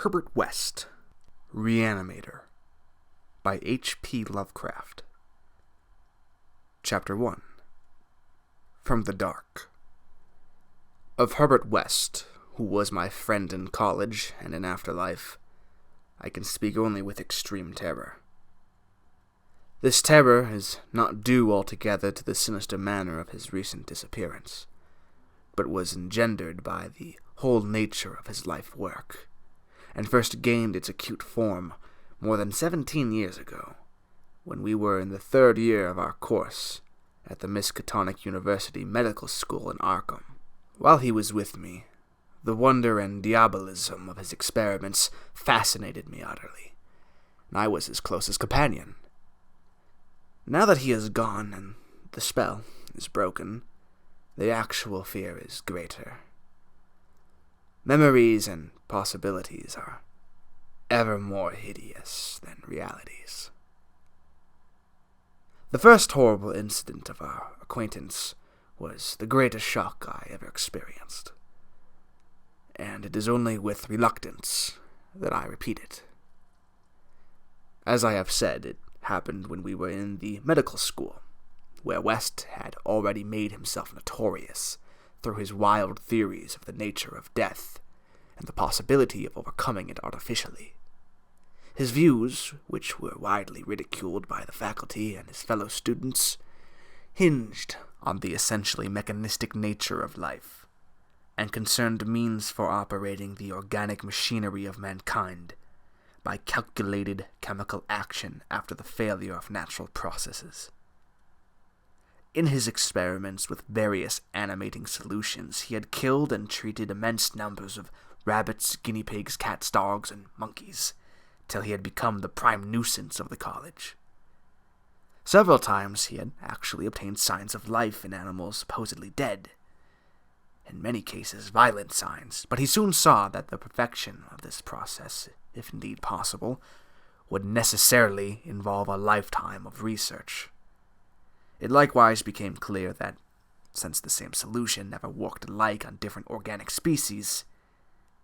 Herbert West, Reanimator, by H.P. Lovecraft. Chapter 1. From the Dark. Of Herbert West, who was my friend in college and in afterlife, I can speak only with extreme terror. This terror is not due altogether to the sinister manner of his recent disappearance, but was engendered by the whole nature of his life work, and first gained its acute form more than 17 years ago, when we were in the third year of our course at the Miskatonic University Medical School in Arkham. While he was with me, the wonder and diabolism of his experiments fascinated me utterly, and I was his closest companion. Now that he is gone and the spell is broken, the actual fear is greater. Memories and possibilities are ever more hideous than realities. The first horrible incident of our acquaintance was the greatest shock I ever experienced, and it is only with reluctance that I repeat it. As I have said, it happened when we were in the medical school, where West had already made himself notorious through his wild theories of the nature of death and the possibility of overcoming it artificially. His views, which were widely ridiculed by the faculty and his fellow students, hinged on the essentially mechanistic nature of life, and concerned means for operating the organic machinery of mankind by calculated chemical action after the failure of natural processes. In his experiments with various animating solutions, he had killed and treated immense numbers of rabbits, guinea pigs, cats, dogs, and monkeys, till he had become the prime nuisance of the college. Several times he had actually obtained signs of life in animals supposedly dead, in many cases violent signs, but he soon saw that the perfection of this process, if indeed possible, would necessarily involve a lifetime of research. It likewise became clear that, since the same solution never worked alike on different organic species,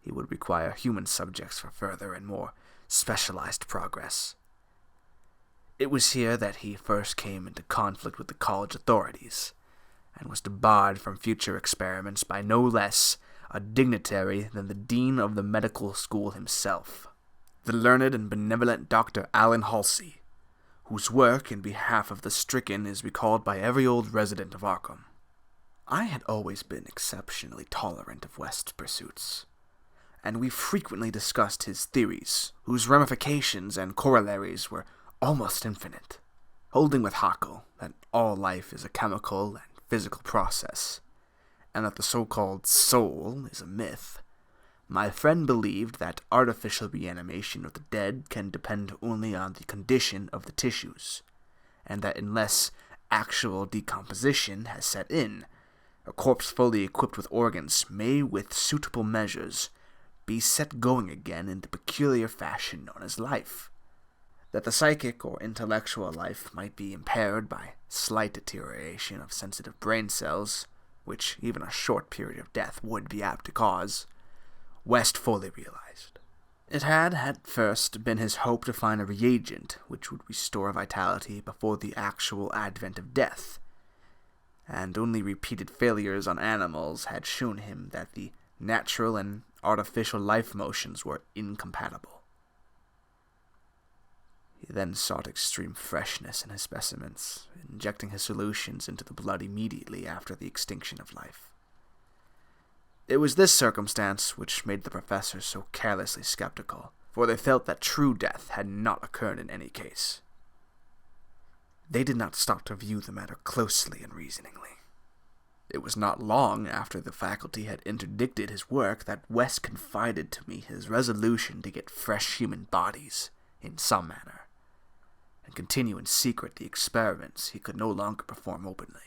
he would require human subjects for further and more specialized progress. It was here that he first came into conflict with the college authorities, and was debarred from future experiments by no less a dignitary than the dean of the medical school himself, the learned and benevolent Dr. Allen Halsey, whose work in behalf of the stricken is recalled by every old resident of Arkham. I had always been exceptionally tolerant of West's pursuits, and we frequently discussed his theories, whose ramifications and corollaries were almost infinite. Holding with Haeckel that all life is a chemical and physical process, and that the so-called soul is a myth, my friend believed that artificial reanimation of the dead can depend only on the condition of the tissues, and that unless actual decomposition has set in, a corpse fully equipped with organs may, with suitable measures, be set going again in the peculiar fashion known as life. That the psychic or intellectual life might be impaired by slight deterioration of sensitive brain cells, which even a short period of death would be apt to cause, West fully realized. It had, at first, been his hope to find a reagent which would restore vitality before the actual advent of death, and only repeated failures on animals had shown him that the natural and artificial life motions were incompatible. He then sought extreme freshness in his specimens, injecting his solutions into the blood immediately after the extinction of life. It was this circumstance which made the professors so carelessly skeptical, for they felt that true death had not occurred in any case. They did not stop to view the matter closely and reasoningly. It was not long after the faculty had interdicted his work that West confided to me his resolution to get fresh human bodies, in some manner, and continue in secret the experiments he could no longer perform openly.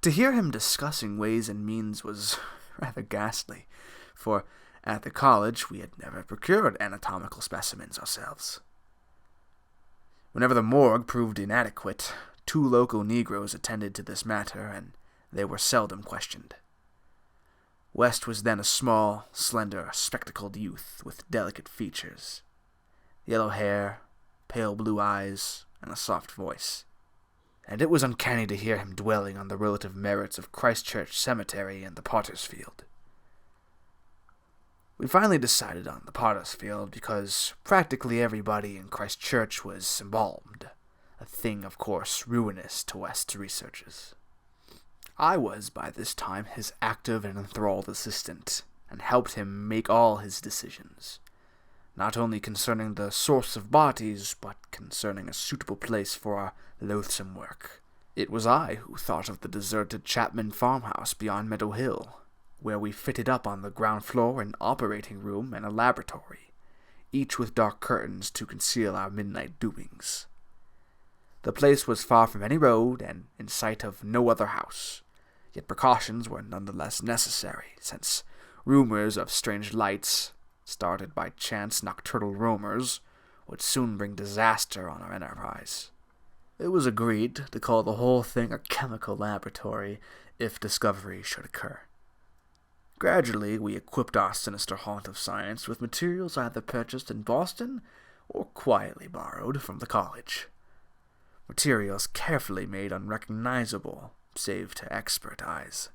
To hear him discussing ways and means was rather ghastly, for at the college we had never procured anatomical specimens ourselves. Whenever the morgue proved inadequate, 2 local Negroes attended to this matter, and they were seldom questioned. West was then a small, slender, spectacled youth with delicate features, yellow hair, pale blue eyes, and a soft voice. And it was uncanny to hear him dwelling on the relative merits of Christchurch Cemetery and the Potter's Field. We finally decided on the Potter's Field because practically everybody in Christchurch was embalmed, a thing, of course, ruinous to West's researches. I was, by this time, his active and enthralled assistant, and helped him make all his decisions, not only concerning the source of bodies, but concerning a suitable place for our loathsome work. It was I who thought of the deserted Chapman farmhouse beyond Meadow Hill, where we fitted up on the ground floor an operating room and a laboratory, each with dark curtains to conceal our midnight doings. The place was far from any road and in sight of no other house, yet precautions were nonetheless necessary, since rumors of strange lights, started by chance nocturnal roamers, would soon bring disaster on our enterprise. It was agreed to call the whole thing a chemical laboratory if discovery should occur. Gradually, we equipped our sinister haunt of science with materials either purchased in Boston or quietly borrowed from the college. Materials carefully made unrecognizable, save to expert eyes,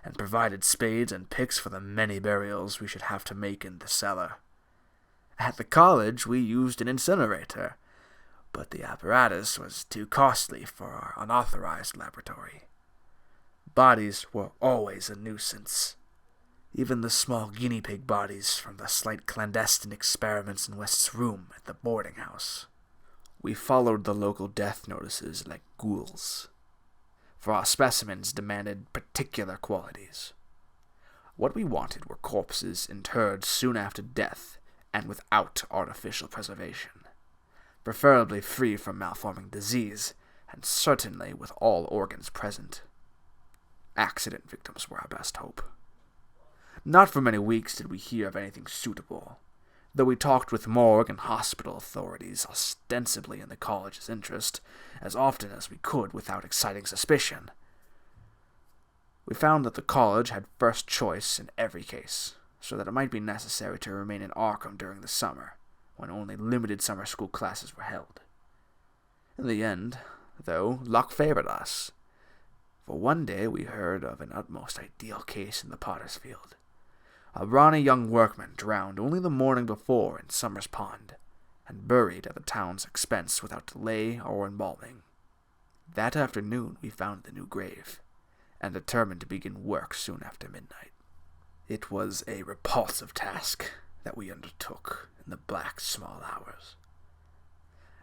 and provided spades and picks for the many burials we should have to make in the cellar. At the college, we used an incinerator, but the apparatus was too costly for our unauthorized laboratory. Bodies were always a nuisance. Even the small guinea pig bodies from the slight clandestine experiments in West's room at the boarding house. We followed the local death notices like ghouls, for our specimens demanded particular qualities. What we wanted were corpses interred soon after death and without artificial preservation, preferably free from malforming disease, and certainly with all organs present. Accident victims were our best hope. Not for many weeks did we hear of anything suitable, though we talked with morgue and hospital authorities, ostensibly in the college's interest, as often as we could without exciting suspicion. We found that the college had first choice in every case, so that it might be necessary to remain in Arkham during the summer, when only limited summer school classes were held. In the end, though, luck favored us, for one day we heard of an utmost ideal case in the Potter's Field. A brawny young workman drowned only the morning before in Summers Pond, and buried at the town's expense without delay or embalming. That afternoon we found the new grave, and determined to begin work soon after midnight. It was a repulsive task that we undertook in the black small hours.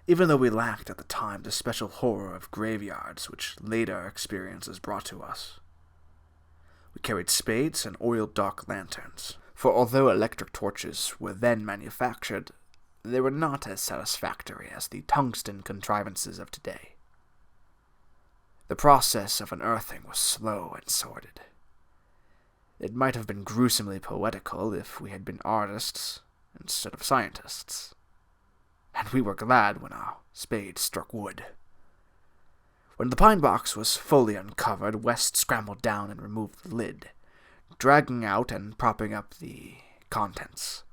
Even though we lacked at the time the special horror of graveyards which later experiences brought to us. We carried spades and oiled dark lanterns, for although electric torches were then manufactured, they were not as satisfactory as the tungsten contrivances of today. The process of unearthing was slow and sordid. It might have been gruesomely poetical if we had been artists instead of scientists, and we were glad when our spades struck wood. When the pine box was fully uncovered, West scrambled down and removed the lid, dragging out and propping up the contents.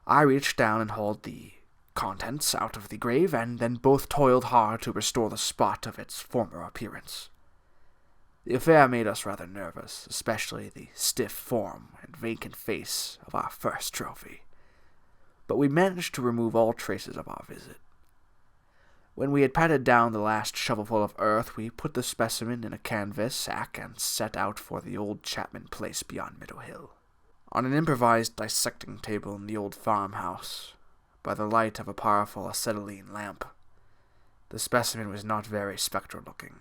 I reached down and hauled the contents out of the grave, and then both toiled hard to restore the spot of its former appearance. The affair made us rather nervous, especially the stiff form and vacant face of our first trophy, but we managed to remove all traces of our visit. When we had patted down the last shovelful of earth, we put the specimen in a canvas sack and set out for the old Chapman place beyond Meadow Hill. On an improvised dissecting table in the old farmhouse, by the light of a powerful acetylene lamp, the specimen was not very spectral-looking.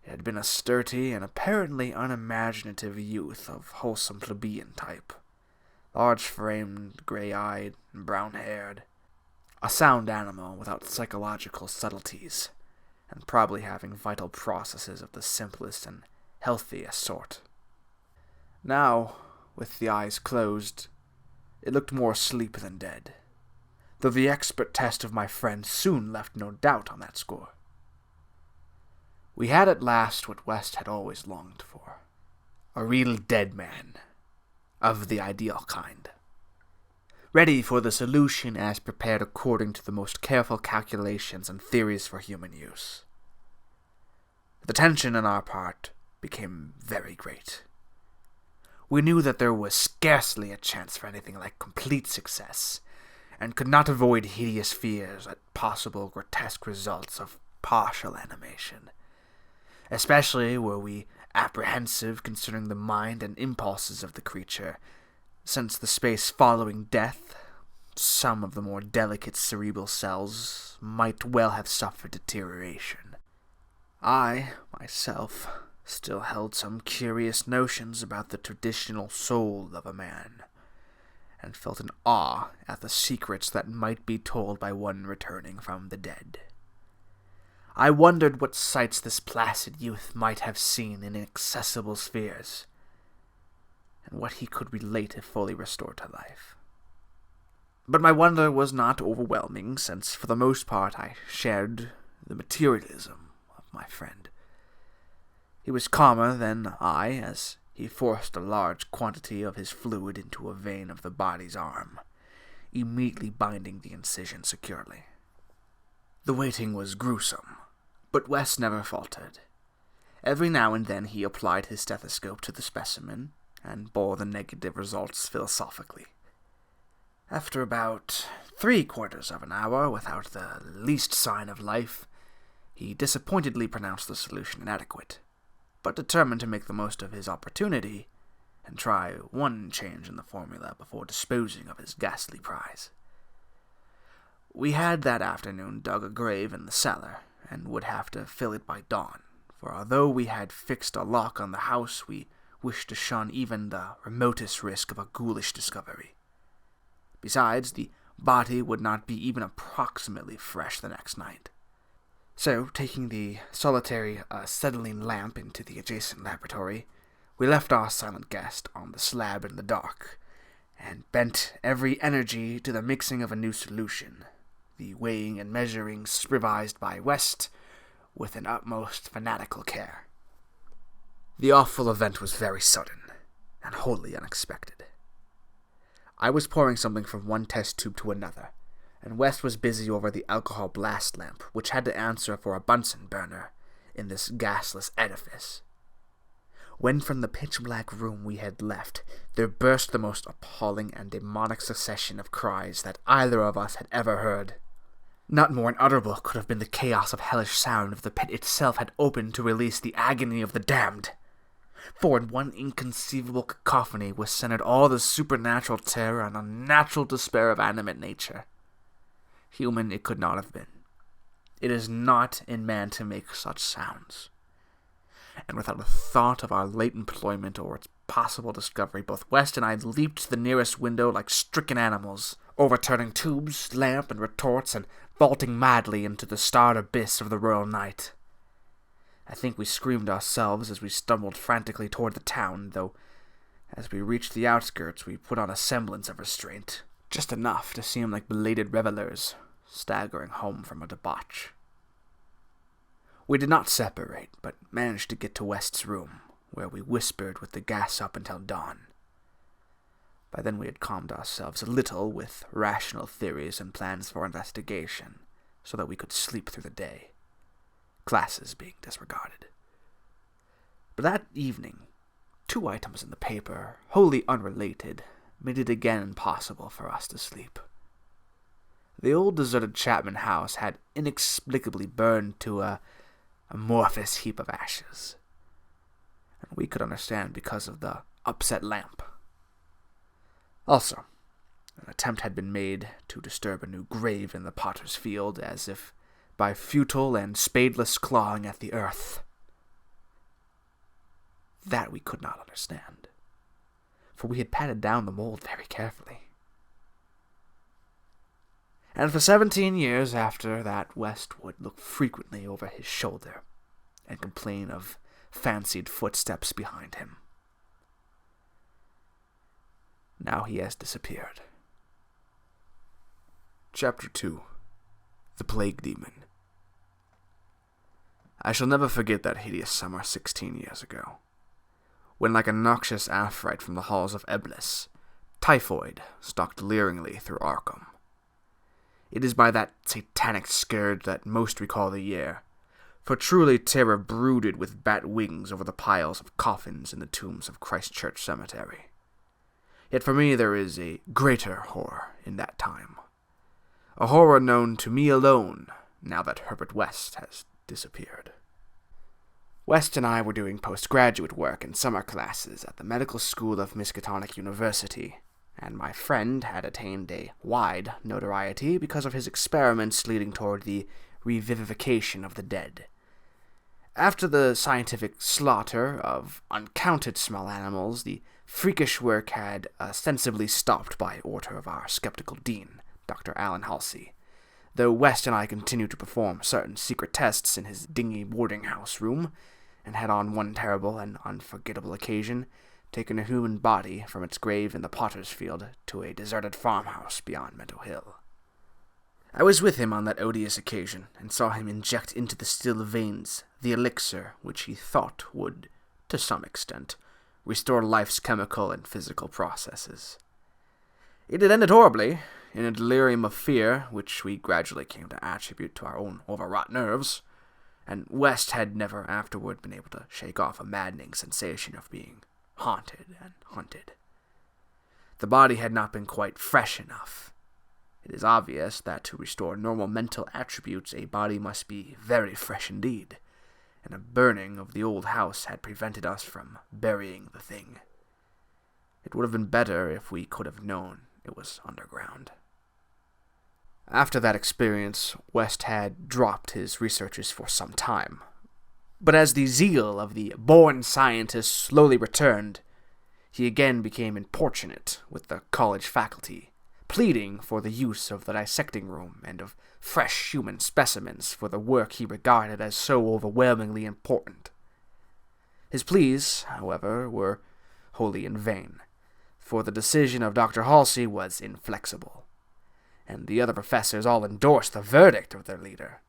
It had been a sturdy and apparently unimaginative youth of wholesome plebeian type, large-framed, gray-eyed, and brown-haired, a sound animal without psychological subtleties, and probably having vital processes of the simplest and healthiest sort. Now, with the eyes closed, it looked more asleep than dead, though the expert test of my friend soon left no doubt on that score. We had at last what West had always longed for, A real dead man, of the ideal kind. Ready for the solution as prepared according to the most careful calculations and theories for human use. The tension on our part became very great. We knew that there was scarcely a chance for anything like complete success, and could not avoid hideous fears at possible grotesque results of partial animation. Especially were we apprehensive concerning the mind and impulses of the creature, since the space following death, some of the more delicate cerebral cells might well have suffered deterioration. I, myself, still held some curious notions about the traditional soul of a man, and felt an awe at the secrets that might be told by one returning from the dead. I wondered what sights this placid youth might have seen in inaccessible spheres, and what he could relate if fully restored to life. But my wonder was not overwhelming, since for the most part I shared the materialism of my friend. He was calmer than I, as he forced a large quantity of his fluid into a vein of the body's arm, immediately binding the incision securely. The waiting was gruesome, but West never faltered. Every now and then he applied his stethoscope to the specimen, and bore the negative results philosophically. After about 3/4 of an hour, without the least sign of life, he disappointedly pronounced the solution inadequate, but determined to make the most of his opportunity and try one change in the formula before disposing of his ghastly prize. We had that afternoon dug a grave in the cellar, and would have to fill it by dawn, for although we had fixed a lock on the house, we wished to shun even the remotest risk of a ghoulish discovery. Besides, the body would not be even approximately fresh the next night. So, taking the solitary acetylene lamp into the adjacent laboratory, we left our silent guest on the slab in the dark, and bent every energy to the mixing of a new solution, the weighing and measuring supervised by West with an utmost fanatical care. The awful event was very sudden, and wholly unexpected. I was pouring something from one test tube to another, and West was busy over the alcohol blast lamp, which had to answer for a Bunsen burner in this gasless edifice, when from the pitch-black room we had left there burst the most appalling and demonic succession of cries that either of us had ever heard. Not more unutterable could have been the chaos of hellish sound if the pit itself had opened to release the agony of the damned. For in one inconceivable cacophony was centered all the supernatural terror and unnatural despair of animate nature. Human it could not have been. It is not in man to make such sounds. And without a thought of our late employment or its possible discovery, both West and I leaped to the nearest window like stricken animals, overturning tubes, lamp, and retorts, and vaulting madly into the starred abyss of the royal night. I think we screamed ourselves as we stumbled frantically toward the town, though as we reached the outskirts we put on a semblance of restraint, just enough to seem like belated revelers staggering home from a debauch. We did not separate, but managed to get to West's room, where we whispered with the gas up until dawn. By then we had calmed ourselves a little with rational theories and plans for investigation, so that we could sleep through the day, classes being disregarded. But that evening, 2 items in the paper, wholly unrelated, made it again impossible for us to sleep. The old deserted Chapman house had inexplicably burned to a amorphous heap of ashes, and we could understand because of the upset lamp. Also, an attempt had been made to disturb a new grave in the potter's field, as if by futile and spadeless clawing at the earth. That we could not understand, for we had patted down the mold very carefully. And for 17 years after that, West would look frequently over his shoulder and complain of fancied footsteps behind him. Now he has disappeared. Chapter 2. The Plague Demon. I shall never forget that hideous summer 16 years ago. when like a noxious Afrite from the halls of Eblis, typhoid stalked leeringly through Arkham. It is by that satanic scourge that most recall the year, for truly terror brooded with bat wings over the piles of coffins in the tombs of Christchurch Cemetery. Yet for me there is a greater horror in that time. A horror known to me alone, now that Herbert West has disappeared. West and I were doing postgraduate work in summer classes at the medical school of Miskatonic University, and my friend had attained a wide notoriety because of his experiments leading toward the revivification of the dead. After the scientific slaughter of uncounted small animals, the freakish work had ostensibly stopped by order of our skeptical dean, Dr. Alan Halsey, though West and I continued to perform certain secret tests in his dingy boarding house room, and had on one terrible and unforgettable occasion taken a human body from its grave in the potter's field to a deserted farmhouse beyond Meadow Hill. I was with him on that odious occasion, and saw him inject into the still veins the elixir which he thought would, to some extent, restore life's chemical and physical processes. It had ended horribly, in a delirium of fear, which we gradually came to attribute to our own overwrought nerves, and West had never afterward been able to shake off a maddening sensation of being haunted and hunted. The body had not been quite fresh enough. It is obvious that to restore normal mental attributes a body must be very fresh indeed, and a burning of the old house had prevented us from burying the thing. It would have been better if we could have known it was underground. After that experience, West had dropped his researches for some time. But as the zeal of the born scientist slowly returned, he again became importunate with the college faculty, pleading for the use of the dissecting room and of fresh human specimens for the work he regarded as so overwhelmingly important. His pleas, however, were wholly in vain, for the decision of Dr. Halsey was inflexible, and the other professors all endorsed the verdict of their leader.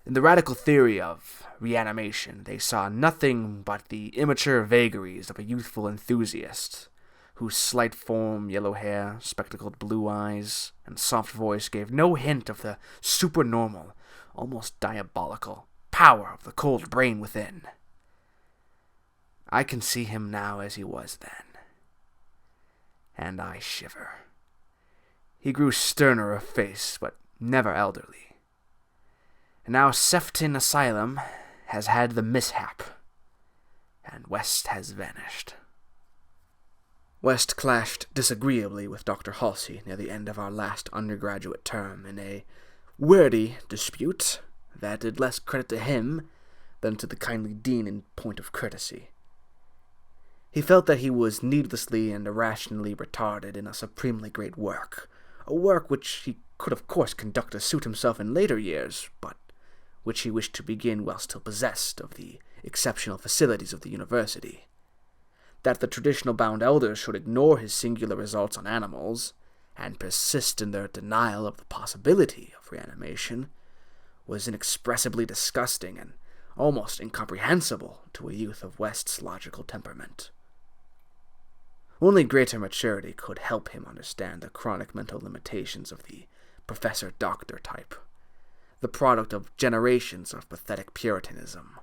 In the radical theory of reanimation, they saw nothing but the immature vagaries of a youthful enthusiast, whose slight form, yellow hair, spectacled blue eyes, and soft voice gave no hint of the supernormal, almost diabolical, power of the cold brain within. I can see him now as he was then, and I shiver. He grew sterner of face, but never elderly. And now Sefton Asylum has had the mishap, and West has vanished. West clashed disagreeably with Dr. Halsey near the end of our last undergraduate term in a wordy dispute that did less credit to him than to the kindly dean in point of courtesy. He felt that he was needlessly and irrationally retarded in a supremely great work, a work which he could of course conduct to suit himself in later years, but which he wished to begin while still possessed of the exceptional facilities of the university. That the traditional bound elders should ignore his singular results on animals, and persist in their denial of the possibility of reanimation, was inexpressibly disgusting and almost incomprehensible to a youth of West's logical temperament. Only greater maturity could help him understand the chronic mental limitations of the professor-doctor type, the product of generations of pathetic puritanism,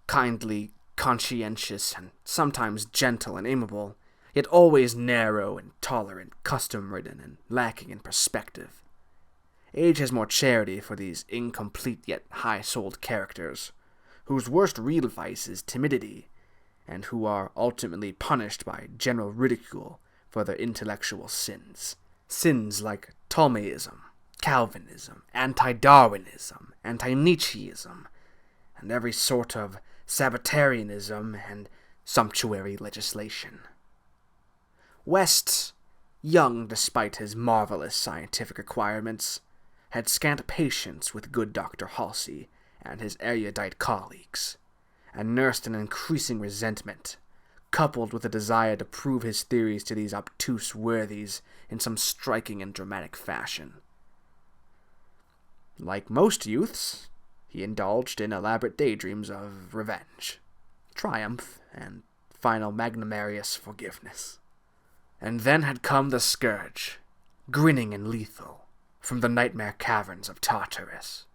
kindly, conscientious, and sometimes gentle and amiable, yet always narrow, intolerant, custom-ridden, and lacking in perspective. Age has more charity for these incomplete yet high-souled characters, whose worst real vice is timidity, and who are ultimately punished by general ridicule for their intellectual sins. Sins like Ptolemyism, Calvinism, anti-Darwinism, anti-Nietzscheism, and every sort of Sabbatarianism and sumptuary legislation. West, young despite his marvelous scientific acquirements, had scant patience with good Dr. Halsey and his erudite colleagues, and nursed an increasing resentment, coupled with a desire to prove his theories to these obtuse worthies in some striking and dramatic fashion. Like most youths, he indulged in elaborate daydreams of revenge. triumph, and final magnanimous forgiveness. And then had come the scourge, grinning and lethal, from the nightmare caverns of Tartarus.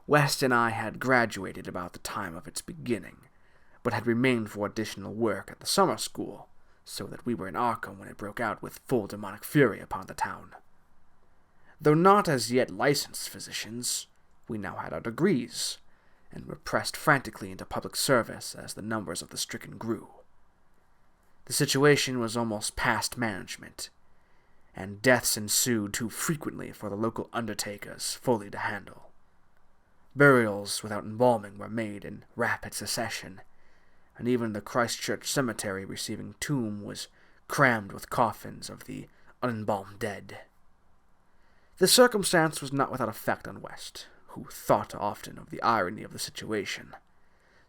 West and I had graduated about the time of its beginning, but had remained for additional work at the summer school, so that we were in Arkham when it broke out with full demonic fury upon the town. Though not as yet licensed physicians, we now had our degrees, and were pressed frantically into public service as the numbers of the stricken grew. The situation was almost past management, and deaths ensued too frequently for the local undertakers fully to handle. Burials without embalming were made in rapid succession, and even the Christchurch cemetery receiving tomb was crammed with coffins of the unembalmed dead. This circumstance was not without effect on West, who thought often of the irony of the situation.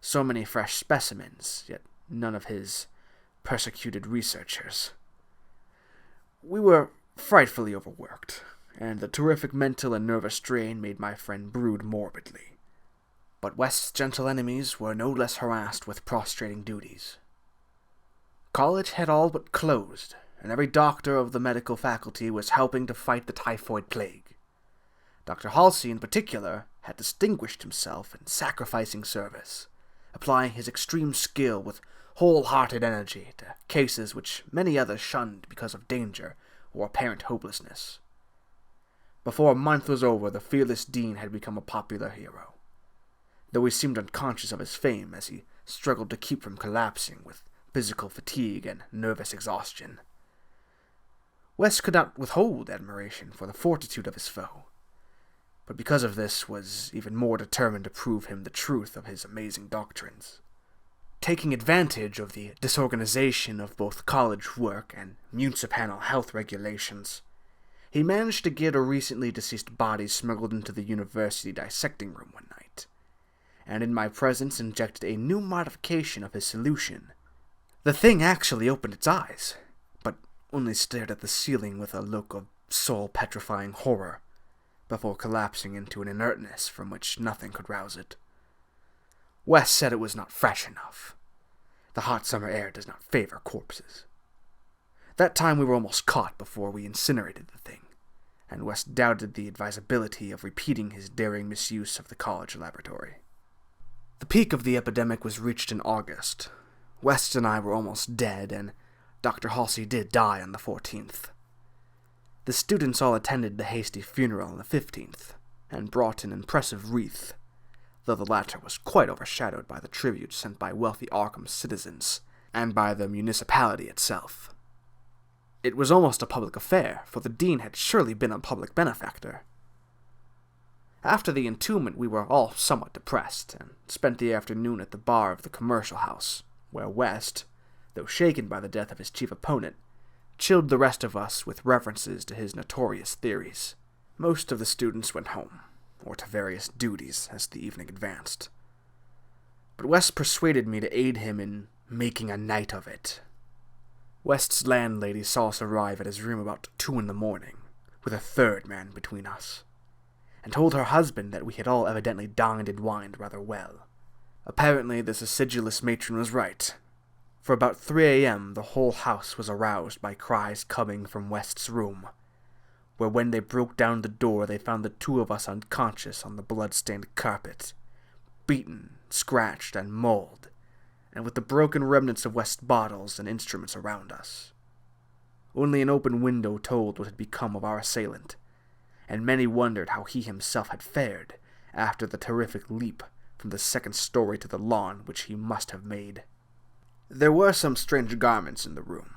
So many fresh specimens, yet none of his persecuted researchers. We were frightfully overworked, and the terrific mental and nervous strain made my friend brood morbidly. But West's gentle enemies were no less harassed with prostrating duties. College had all but closed, and every doctor of the medical faculty was helping to fight the typhoid plague. Dr. Halsey, in particular, had distinguished himself in sacrificing service, applying his extreme skill with wholehearted energy to cases which many others shunned because of danger or apparent hopelessness. Before a month was over, the fearless dean had become a popular hero, though he seemed unconscious of his fame as he struggled to keep from collapsing with physical fatigue and nervous exhaustion. West could not withhold admiration for the fortitude of his foe, but because of this was even more determined to prove him the truth of his amazing doctrines. Taking advantage of the disorganization of both college work and municipal health regulations, he managed to get a recently deceased body smuggled into the university dissecting room one night, and in my presence injected a new modification of his solution. The thing actually opened its eyes, but only stared at the ceiling with a look of soul-petrifying horror, before collapsing into an inertness from which nothing could rouse it. West said it was not fresh enough. The hot summer air does not favor corpses. That time we were almost caught before we incinerated the thing, and West doubted the advisability of repeating his daring misuse of the college laboratory. The peak of the epidemic was reached in August. West and I were almost dead, and Dr. Halsey did die on the 14th. The students all attended the hasty funeral on the 15th, and brought an impressive wreath, though the latter was quite overshadowed by the tribute sent by wealthy Arkham citizens, and by the municipality itself. It was almost a public affair, for the dean had surely been a public benefactor. After the entombment we were all somewhat depressed, and spent the afternoon at the bar of the commercial house, where West, though shaken by the death of his chief opponent, chilled the rest of us with references to his notorious theories. Most of the students went home, or to various duties as the evening advanced. But West persuaded me to aid him in making a night of it. West's landlady saw us arrive at his room about 2 a.m, with a third man between us, and told her husband that we had all evidently dined and wined rather well. Apparently this acidulous matron was right, for about 3 a.m. the whole house was aroused by cries coming from West's room, where when they broke down the door they found the 2 of us unconscious on the blood-stained carpet, beaten, scratched, and mauled, and with the broken remnants of West's bottles and instruments around us. Only an open window told what had become of our assailant, and many wondered how he himself had fared after the terrific leap from the 2nd story to the lawn which he must have made. There were some strange garments in the room,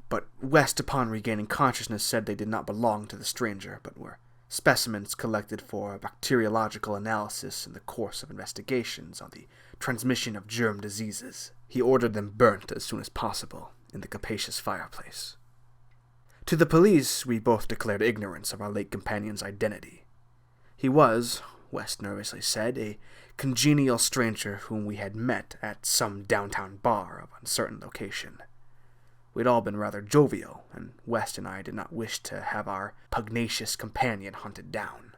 but West, upon regaining consciousness, said they did not belong to the stranger, but were specimens collected for bacteriological analysis in the course of investigations on the transmission of germ diseases. He ordered them burnt as soon as possible in the capacious fireplace. To the police we both declared ignorance of our late companion's identity. He was, West nervously said, a congenial stranger whom we had met at some downtown bar of uncertain location. We'd all been rather jovial, and West and I did not wish to have our pugnacious companion hunted down.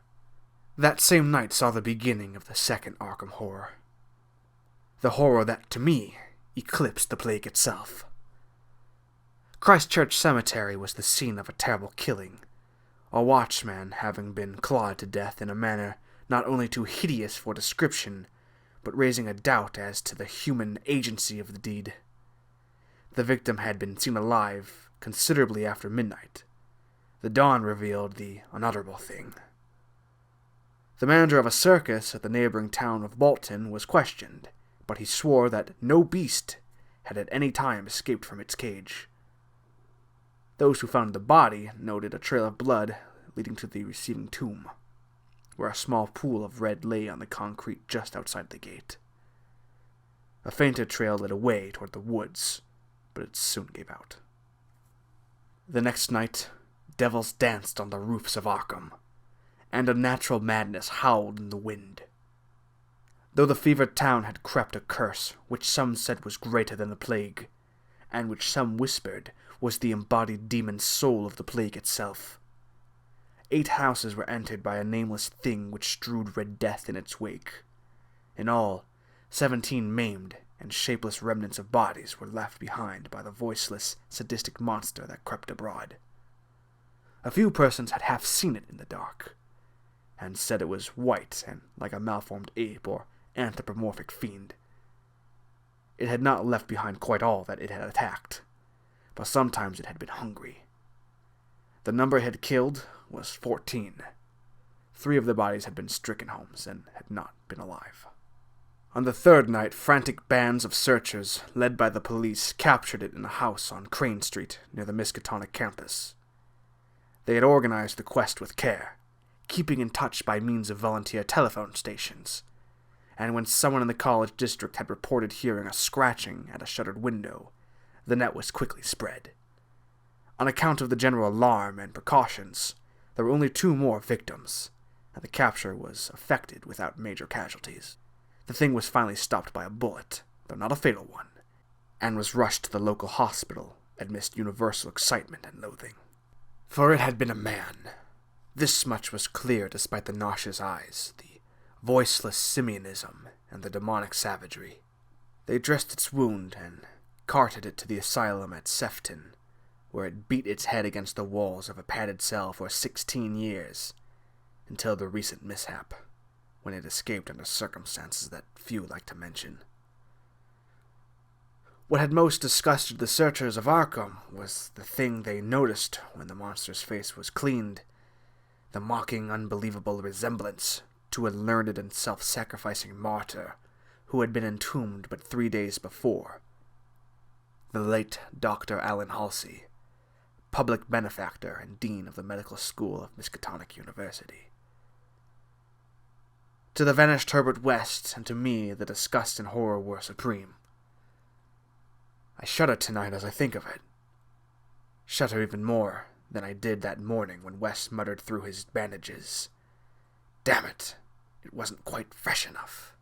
That same night saw the beginning of the second Arkham horror. the horror that, to me, eclipsed the plague itself. Christchurch Cemetery was the scene of a terrible killing, a watchman having been clawed to death in a manner not only too hideous for description, but raising a doubt as to the human agency of the deed. The victim had been seen alive considerably after midnight. The dawn revealed the unutterable thing. The manager of a circus at the neighboring town of Bolton was questioned, but he swore that no beast had at any time escaped from its cage. Those who found the body noted a trail of blood leading to the receiving tomb, where a small pool of red lay on the concrete just outside the gate. A fainter trail led away toward the woods, but it soon gave out. The next night, devils danced on the roofs of Arkham, and unnatural madness howled in the wind. Though the fevered town had crept a curse which some said was greater than the plague, and which some whispered was the embodied demon soul of the plague itself. 8 houses were entered by a nameless thing which strewed red death in its wake. In all, 17 maimed and shapeless remnants of bodies were left behind by the voiceless, sadistic monster that crept abroad. A few persons had half seen it in the dark, and said it was white and like a malformed ape or anthropomorphic fiend. It had not left behind quite all that it had attacked, but sometimes it had been hungry. The number it had killed was 14. 3 of the bodies had been stricken homes and had not been alive. On the 3rd night, frantic bands of searchers, led by the police, captured it in a house on Crane Street near the Miskatonic campus. They had organized the quest with care, keeping in touch by means of volunteer telephone stations, and when someone in the college district had reported hearing a scratching at a shuttered window, the net was quickly spread. On account of the general alarm and precautions, there were only 2 more victims, and the capture was effected without major casualties. The thing was finally stopped by a bullet, though not a fatal one, and was rushed to the local hospital amidst universal excitement and loathing. For it had been a man. This much was clear despite the nauseous eyes, the voiceless simianism, and the demonic savagery. They dressed its wound and carted it to the asylum at Sefton, where it beat its head against the walls of a padded cell for 16 years, until the recent mishap, when it escaped under circumstances that few like to mention. What had most disgusted the searchers of Arkham was the thing they noticed when the monster's face was cleaned, the mocking, unbelievable resemblance to a learned and self-sacrificing martyr who had been entombed but 3 days before, the late Dr. Allen Halsey, public benefactor and dean of the medical school of Miskatonic University. To the vanished Herbert West and to me the disgust and horror were supreme. I shudder tonight as I think of it. Shudder even more than I did that morning when West muttered through his bandages, "Damn it, it wasn't quite fresh enough."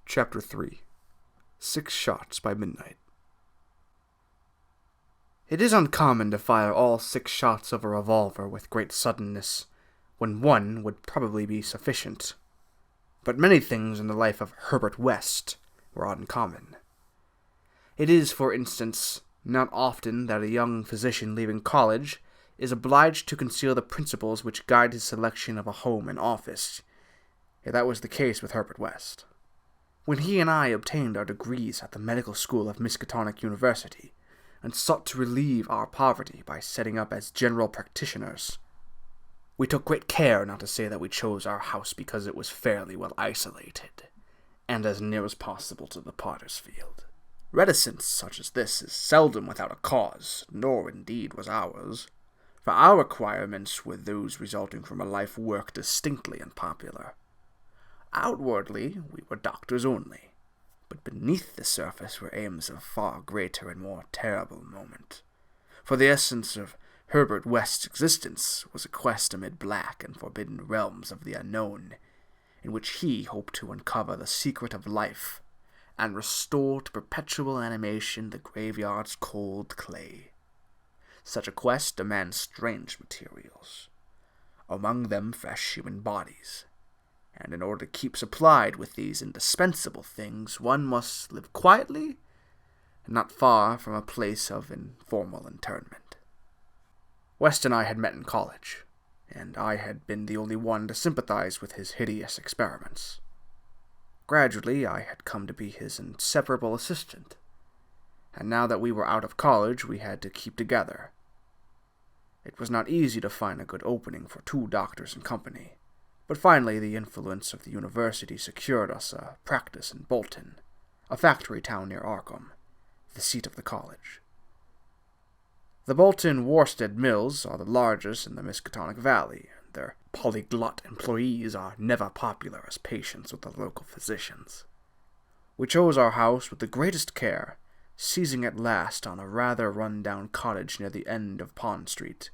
Chapter 3. 6 Shots by Midnight. It is uncommon to fire all 6 shots of a revolver with great suddenness, when one would probably be sufficient. But many things in the life of Herbert West were uncommon. It is, for instance, not often that a young physician leaving college is obliged to conceal the principles which guide his selection of a home and office, yet that was the case with Herbert West. When he and I obtained our degrees at the medical school of Miskatonic University, and sought to relieve our poverty by setting up as general practitioners, we took great care not to say that we chose our house because it was fairly well isolated, and as near as possible to the potter's field. Reticence such as this is seldom without a cause, nor indeed was ours, for our requirements were those resulting from a life work distinctly unpopular. Outwardly, we were doctors only, but beneath the surface were aims of far greater and more terrible moment. For the essence of Herbert West's existence was a quest amid black and forbidden realms of the unknown, in which he hoped to uncover the secret of life, and restore to perpetual animation the graveyard's cold clay. Such a quest demands strange materials, among them fresh human bodies, and in order to keep supplied with these indispensable things, one must live quietly and not far from a place of informal internment. West and I had met in college, and I had been the only one to sympathize with his hideous experiments. Gradually, I had come to be his inseparable assistant, and now that we were out of college, we had to keep together. It was not easy to find a good opening for two doctors in company, but finally the influence of the university secured us a practice in Bolton, a factory town near Arkham, the seat of the college. The Bolton Worsted Mills are the largest in the Miskatonic Valley, and their polyglot employees are never popular as patients with the local physicians. We chose our house with the greatest care, seizing at last on a rather run-down cottage near the end of Pond Street,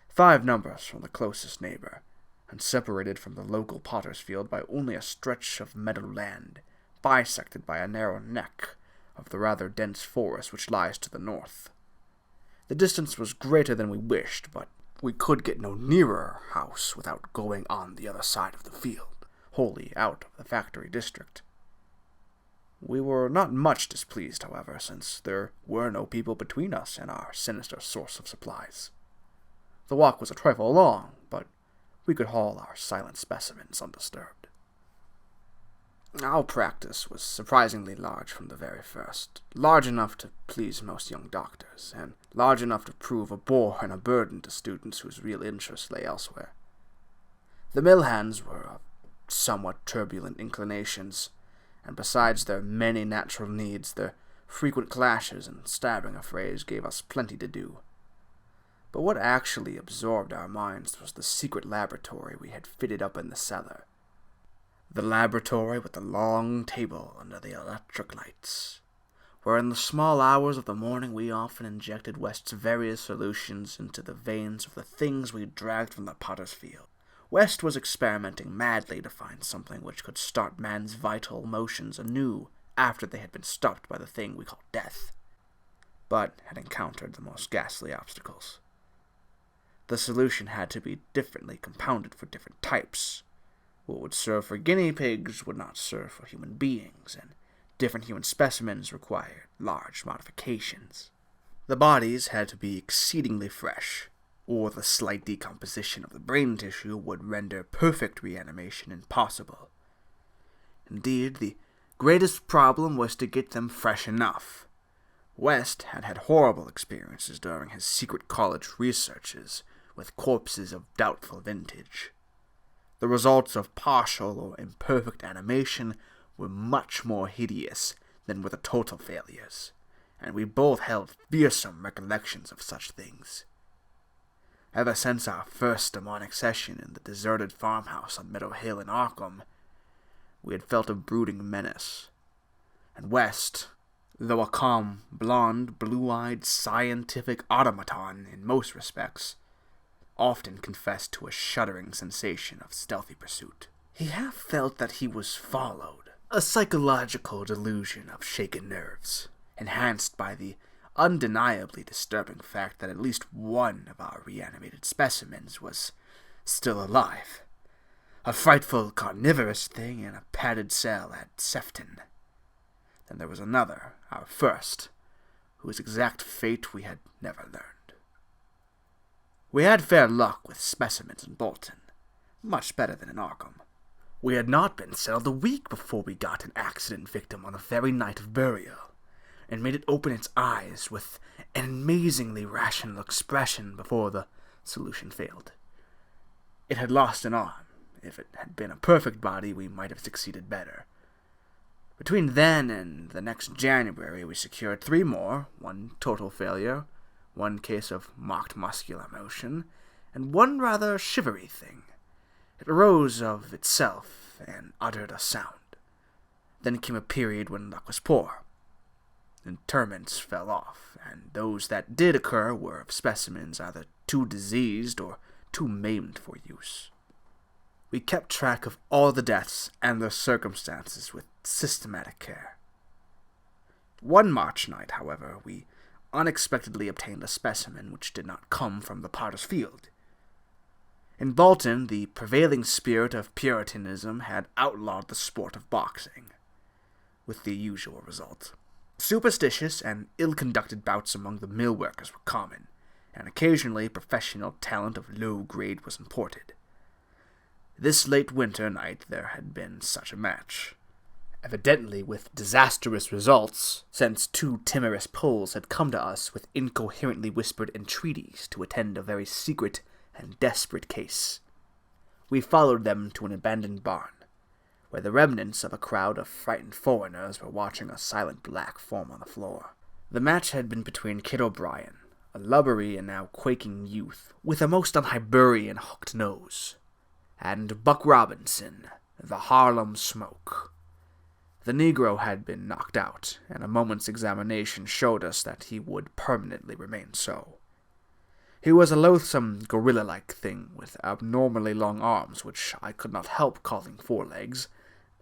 5 numbers from the closest neighbor, and separated from the local potter's field by only a stretch of meadow land, bisected by a narrow neck of the rather dense forest which lies to the north. The distance was greater than we wished, but we could get no nearer our house without going on the other side of the field, wholly out of the factory district. We were not much displeased, however, since there were no people between us and our sinister source of supplies. The walk was a trifle long, but we could haul our silent specimens undisturbed. Our practice was surprisingly large from the very first, large enough to please most young doctors, and large enough to prove a bore and a burden to students whose real interests lay elsewhere. The mill hands were of somewhat turbulent inclinations, and besides their many natural needs, their frequent clashes and stabbing affrays gave us plenty to do. But what actually absorbed our minds was the secret laboratory we had fitted up in the cellar. The laboratory with the long table under the electric lights, where in the small hours of the morning we often injected West's various solutions into the veins of the things we dragged from the potter's field. West was experimenting madly to find something which could start man's vital motions anew after they had been stopped by the thing we call death, but had encountered the most ghastly obstacles. The solution had to be differently compounded for different types. What would serve for guinea pigs would not serve for human beings, and different human specimens required large modifications. The bodies had to be exceedingly fresh, or the slight decomposition of the brain tissue would render perfect reanimation impossible. Indeed, the greatest problem was to get them fresh enough. West had had horrible experiences during his secret college researches with corpses of doubtful vintage. The results of partial or imperfect animation were much more hideous than were the total failures, and we both held fearsome recollections of such things. Ever since our first demonic session in the deserted farmhouse on Meadow Hill in Arkham, we had felt a brooding menace, and West, though a calm, blonde, blue-eyed, scientific automaton in most respects, often confessed to a shuddering sensation of stealthy pursuit. He half felt that he was followed, a psychological delusion of shaken nerves, enhanced by the undeniably disturbing fact that at least one of our reanimated specimens was still alive, a frightful carnivorous thing in a padded cell at Sefton. Then there was another, our first, whose exact fate we had never learned. We had fair luck with specimens in Bolton, much better than in Arkham. We had not been settled a week before we got an accident victim on the very night of burial, and made it open its eyes with an amazingly rational expression before the solution failed. It had lost an arm. If it had been a perfect body, we might have succeeded better. Between then and the next January, we secured 3 more, 1 total failure, 1 case of mocked muscular motion, and 1 rather shivery thing. It arose of itself and uttered a sound. Then came a period when luck was poor. Interments fell off, and those that did occur were of specimens either too diseased or too maimed for use. We kept track of all the deaths and their circumstances with systematic care. One March night, however, we unexpectedly obtained a specimen which did not come from the potter's field. In Bolton, the prevailing spirit of Puritanism had outlawed the sport of boxing, with the usual result. Superstitious and ill-conducted bouts among the mill workers were common, and occasionally professional talent of low grade was imported. This late winter night there had been such a match, evidently with disastrous results, since two timorous Poles had come to us with incoherently whispered entreaties to attend a very secret and desperate case. We followed them to an abandoned barn, where the remnants of a crowd of frightened foreigners were watching a silent black form on the floor. The match had been between Kid O'Brien, a lubberly and now quaking youth, with a most unhyberian hooked nose, and Buck Robinson, the Harlem Smoke. The Negro had been knocked out, and a moment's examination showed us that he would permanently remain so. He was a loathsome, gorilla-like thing with abnormally long arms, which I could not help calling forelegs,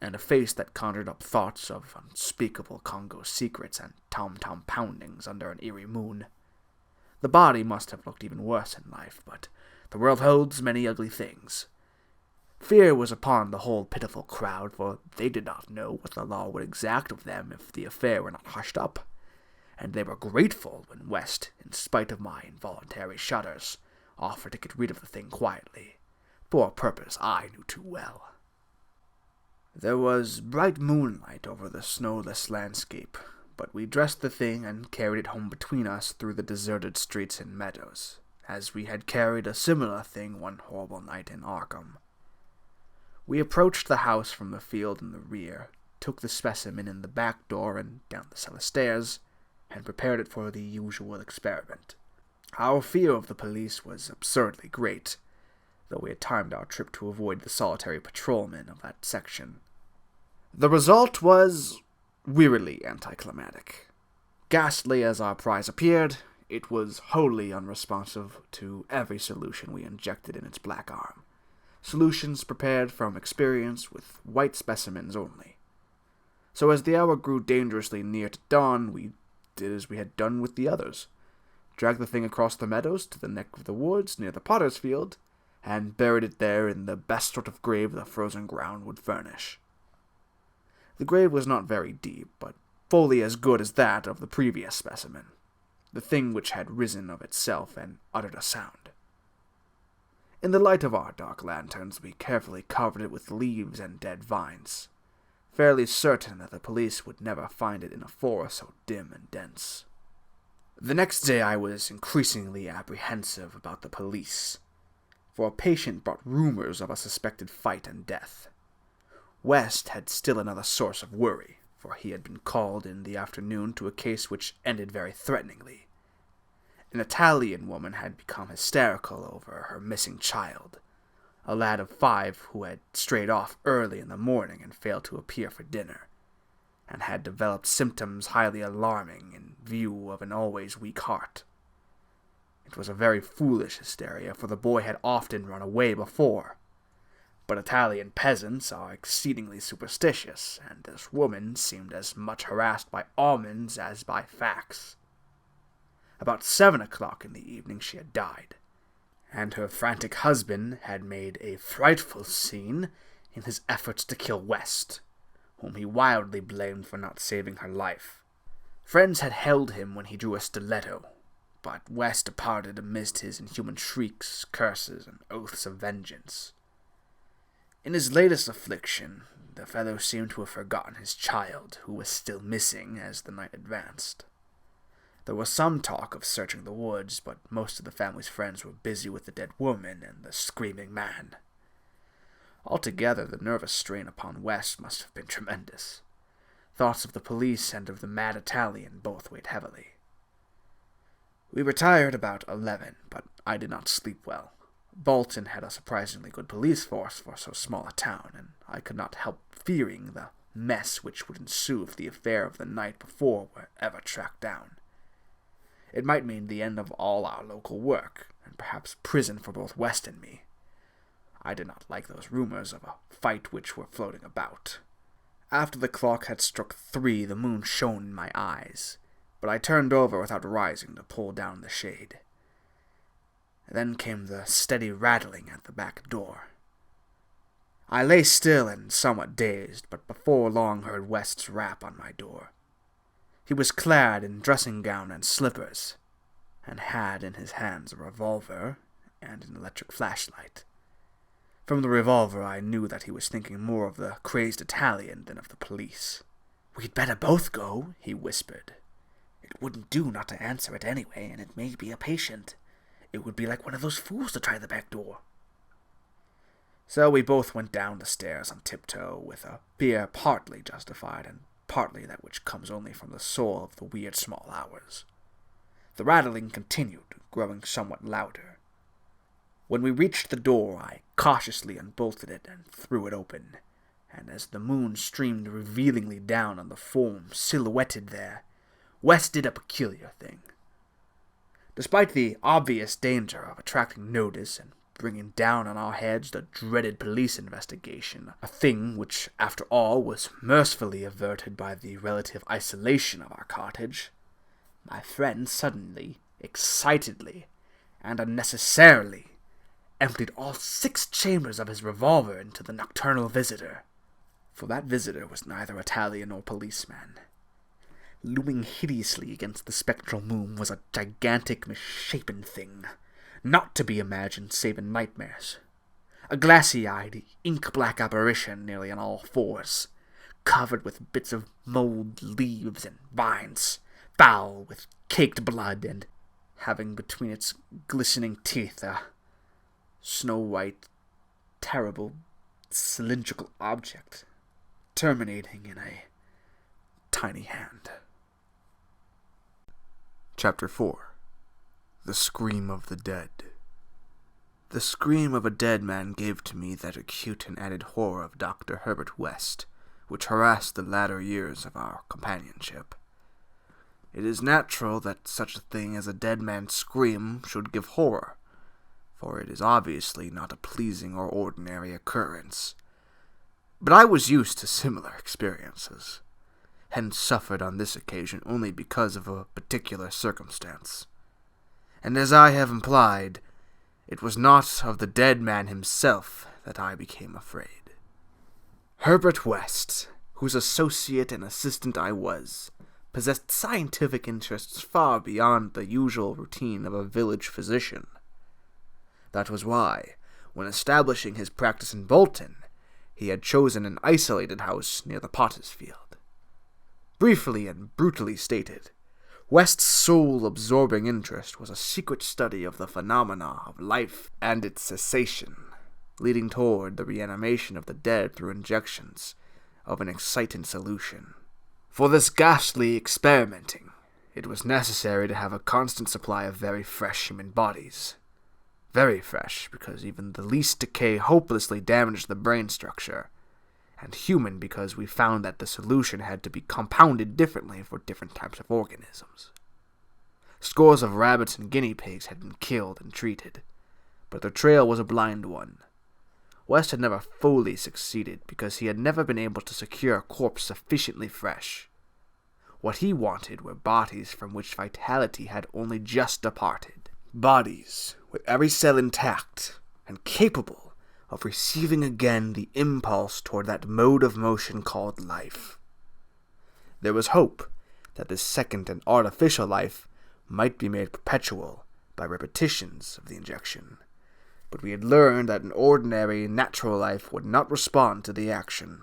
and a face that conjured up thoughts of unspeakable Congo secrets and tom-tom poundings under an eerie moon. The body must have looked even worse in life, but the world holds many ugly things. Fear was upon the whole pitiful crowd, for they did not know what the law would exact of them if the affair were not hushed up, and they were grateful when West, in spite of my involuntary shudders, offered to get rid of the thing quietly, for a purpose I knew too well. There was bright moonlight over the snowless landscape, but we dressed the thing and carried it home between us through the deserted streets and meadows, as we had carried a similar thing one horrible night in Arkham. We approached the house from the field in the rear, took the specimen in the back door and down the cellar stairs, and prepared it for the usual experiment. Our fear of the police was absurdly great, though we had timed our trip to avoid the solitary patrolmen of that section. The result was wearily anticlimactic. Ghastly as our prize appeared, it was wholly unresponsive to every solution we injected in its black arm. Solutions prepared from experience with white specimens only. So as the hour grew dangerously near to dawn, we did as we had done with the others. Dragged the thing across the meadows to the neck of the woods near the potter's field, and buried it there in the best sort of grave the frozen ground would furnish. The grave was not very deep, but fully as good as that of the previous specimen, the thing which had risen of itself and uttered a sound. In the light of our dark lanterns, we carefully covered it with leaves and dead vines, fairly certain that the police would never find it in a forest so dim and dense. The next day I was increasingly apprehensive about the police, for a patient brought rumors of a suspected fight and death. West had still another source of worry, for he had been called in the afternoon to a case which ended very threateningly. An Italian woman had become hysterical over her missing child, a lad of 5 who had strayed off early in the morning and failed to appear for dinner, and had developed symptoms highly alarming in view of an always weak heart. It was a very foolish hysteria, for the boy had often run away before. But Italian peasants are exceedingly superstitious, and this woman seemed as much harassed by omens as by facts. About 7 o'clock in the evening she had died, and her frantic husband had made a frightful scene in his efforts to kill West, whom he wildly blamed for not saving her life. Friends had held him when he drew a stiletto, but West departed amidst his inhuman shrieks, curses, and oaths of vengeance. In his latest affliction, the fellow seemed to have forgotten his child, who was still missing as the night advanced. There was some talk of searching the woods, but most of the family's friends were busy with the dead woman and the screaming man. Altogether, the nervous strain upon West must have been tremendous. Thoughts of the police and of the mad Italian both weighed heavily. We retired about 11, but I did not sleep well. Bolton had a surprisingly good police force for so small a town, and I could not help fearing the mess which would ensue if the affair of the night before were ever tracked down. It might mean the end of all our local work, and perhaps prison for both West and me. I did not like those rumors of a fight which were floating about. After the clock had struck 3, the moon shone in my eyes, but I turned over without rising to pull down the shade. Then came the steady rattling at the back door. I lay still and somewhat dazed, but before long heard West's rap on my door. He was clad in dressing gown and slippers, and had in his hands a revolver and an electric flashlight. From the revolver I knew that he was thinking more of the crazed Italian than of the police. "We'd better both go," he whispered. "It wouldn't do not to answer it anyway, and it may be a patient. It would be like one of those fools to try the back door." So we both went down the stairs on tiptoe, with a fear partly justified and partly that which comes only from the soul of the weird small hours. The rattling continued, growing somewhat louder. When we reached the door, I cautiously unbolted it and threw it open, and as the moon streamed revealingly down on the form silhouetted there, West did a peculiar thing. Despite the obvious danger of attracting notice and bringing down on our heads the dreaded police investigation, a thing which, after all, was mercifully averted by the relative isolation of our cottage, my friend suddenly, excitedly, and unnecessarily emptied all 6 chambers of his revolver into the nocturnal visitor. For that visitor was neither Italian nor policeman. Looming hideously against the spectral moon was a gigantic, misshapen thing, not to be imagined save in nightmares. A glassy-eyed, ink-black apparition nearly on all fours, covered with bits of mold, leaves, and vines, foul with caked blood, and having between its glistening teeth a snow-white, terrible, cylindrical object, terminating in a tiny hand. Chapter 4. The Scream of the Dead. The scream of a dead man gave to me that acute and added horror of Dr. Herbert West, which harassed the latter years of our companionship. It is natural that such a thing as a dead man's scream should give horror, for it is obviously not a pleasing or ordinary occurrence. But I was used to similar experiences, hence suffered on this occasion only because of a particular circumstance. And as I have implied, it was not of the dead man himself that I became afraid. Herbert West, whose associate and assistant I was, possessed scientific interests far beyond the usual routine of a village physician. That was why, when establishing his practice in Bolton, he had chosen an isolated house near the Potter's Field. Briefly and brutally stated, West's sole absorbing interest was a secret study of the phenomena of life and its cessation, leading toward the reanimation of the dead through injections of an excitant solution. For this ghastly experimenting, it was necessary to have a constant supply of very fresh human bodies. Very fresh, because even the least decay hopelessly damaged the brain structure, and human because we found that the solution had to be compounded differently for different types of organisms. Scores of rabbits and guinea pigs had been killed and treated, but the trail was a blind one. West had never fully succeeded because he had never been able to secure a corpse sufficiently fresh. What he wanted were bodies from which vitality had only just departed. Bodies with every cell intact and capable of receiving again the impulse toward that mode of motion called life. There was hope that this second and artificial life might be made perpetual by repetitions of the injection, but we had learned that an ordinary, natural life would not respond to the action.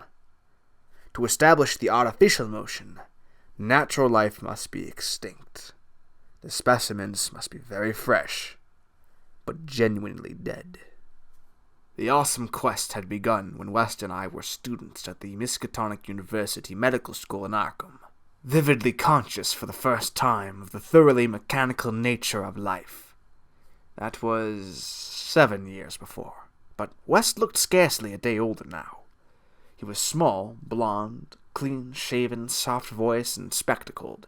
To establish the artificial motion, natural life must be extinct. The specimens must be very fresh, but genuinely dead. The awesome quest had begun when West and I were students at the Miskatonic University Medical School in Arkham, vividly conscious for the first time of the thoroughly mechanical nature of life. That was 7 years before, but West looked scarcely a day older now. He was small, blond, clean-shaven, soft voiced, and spectacled,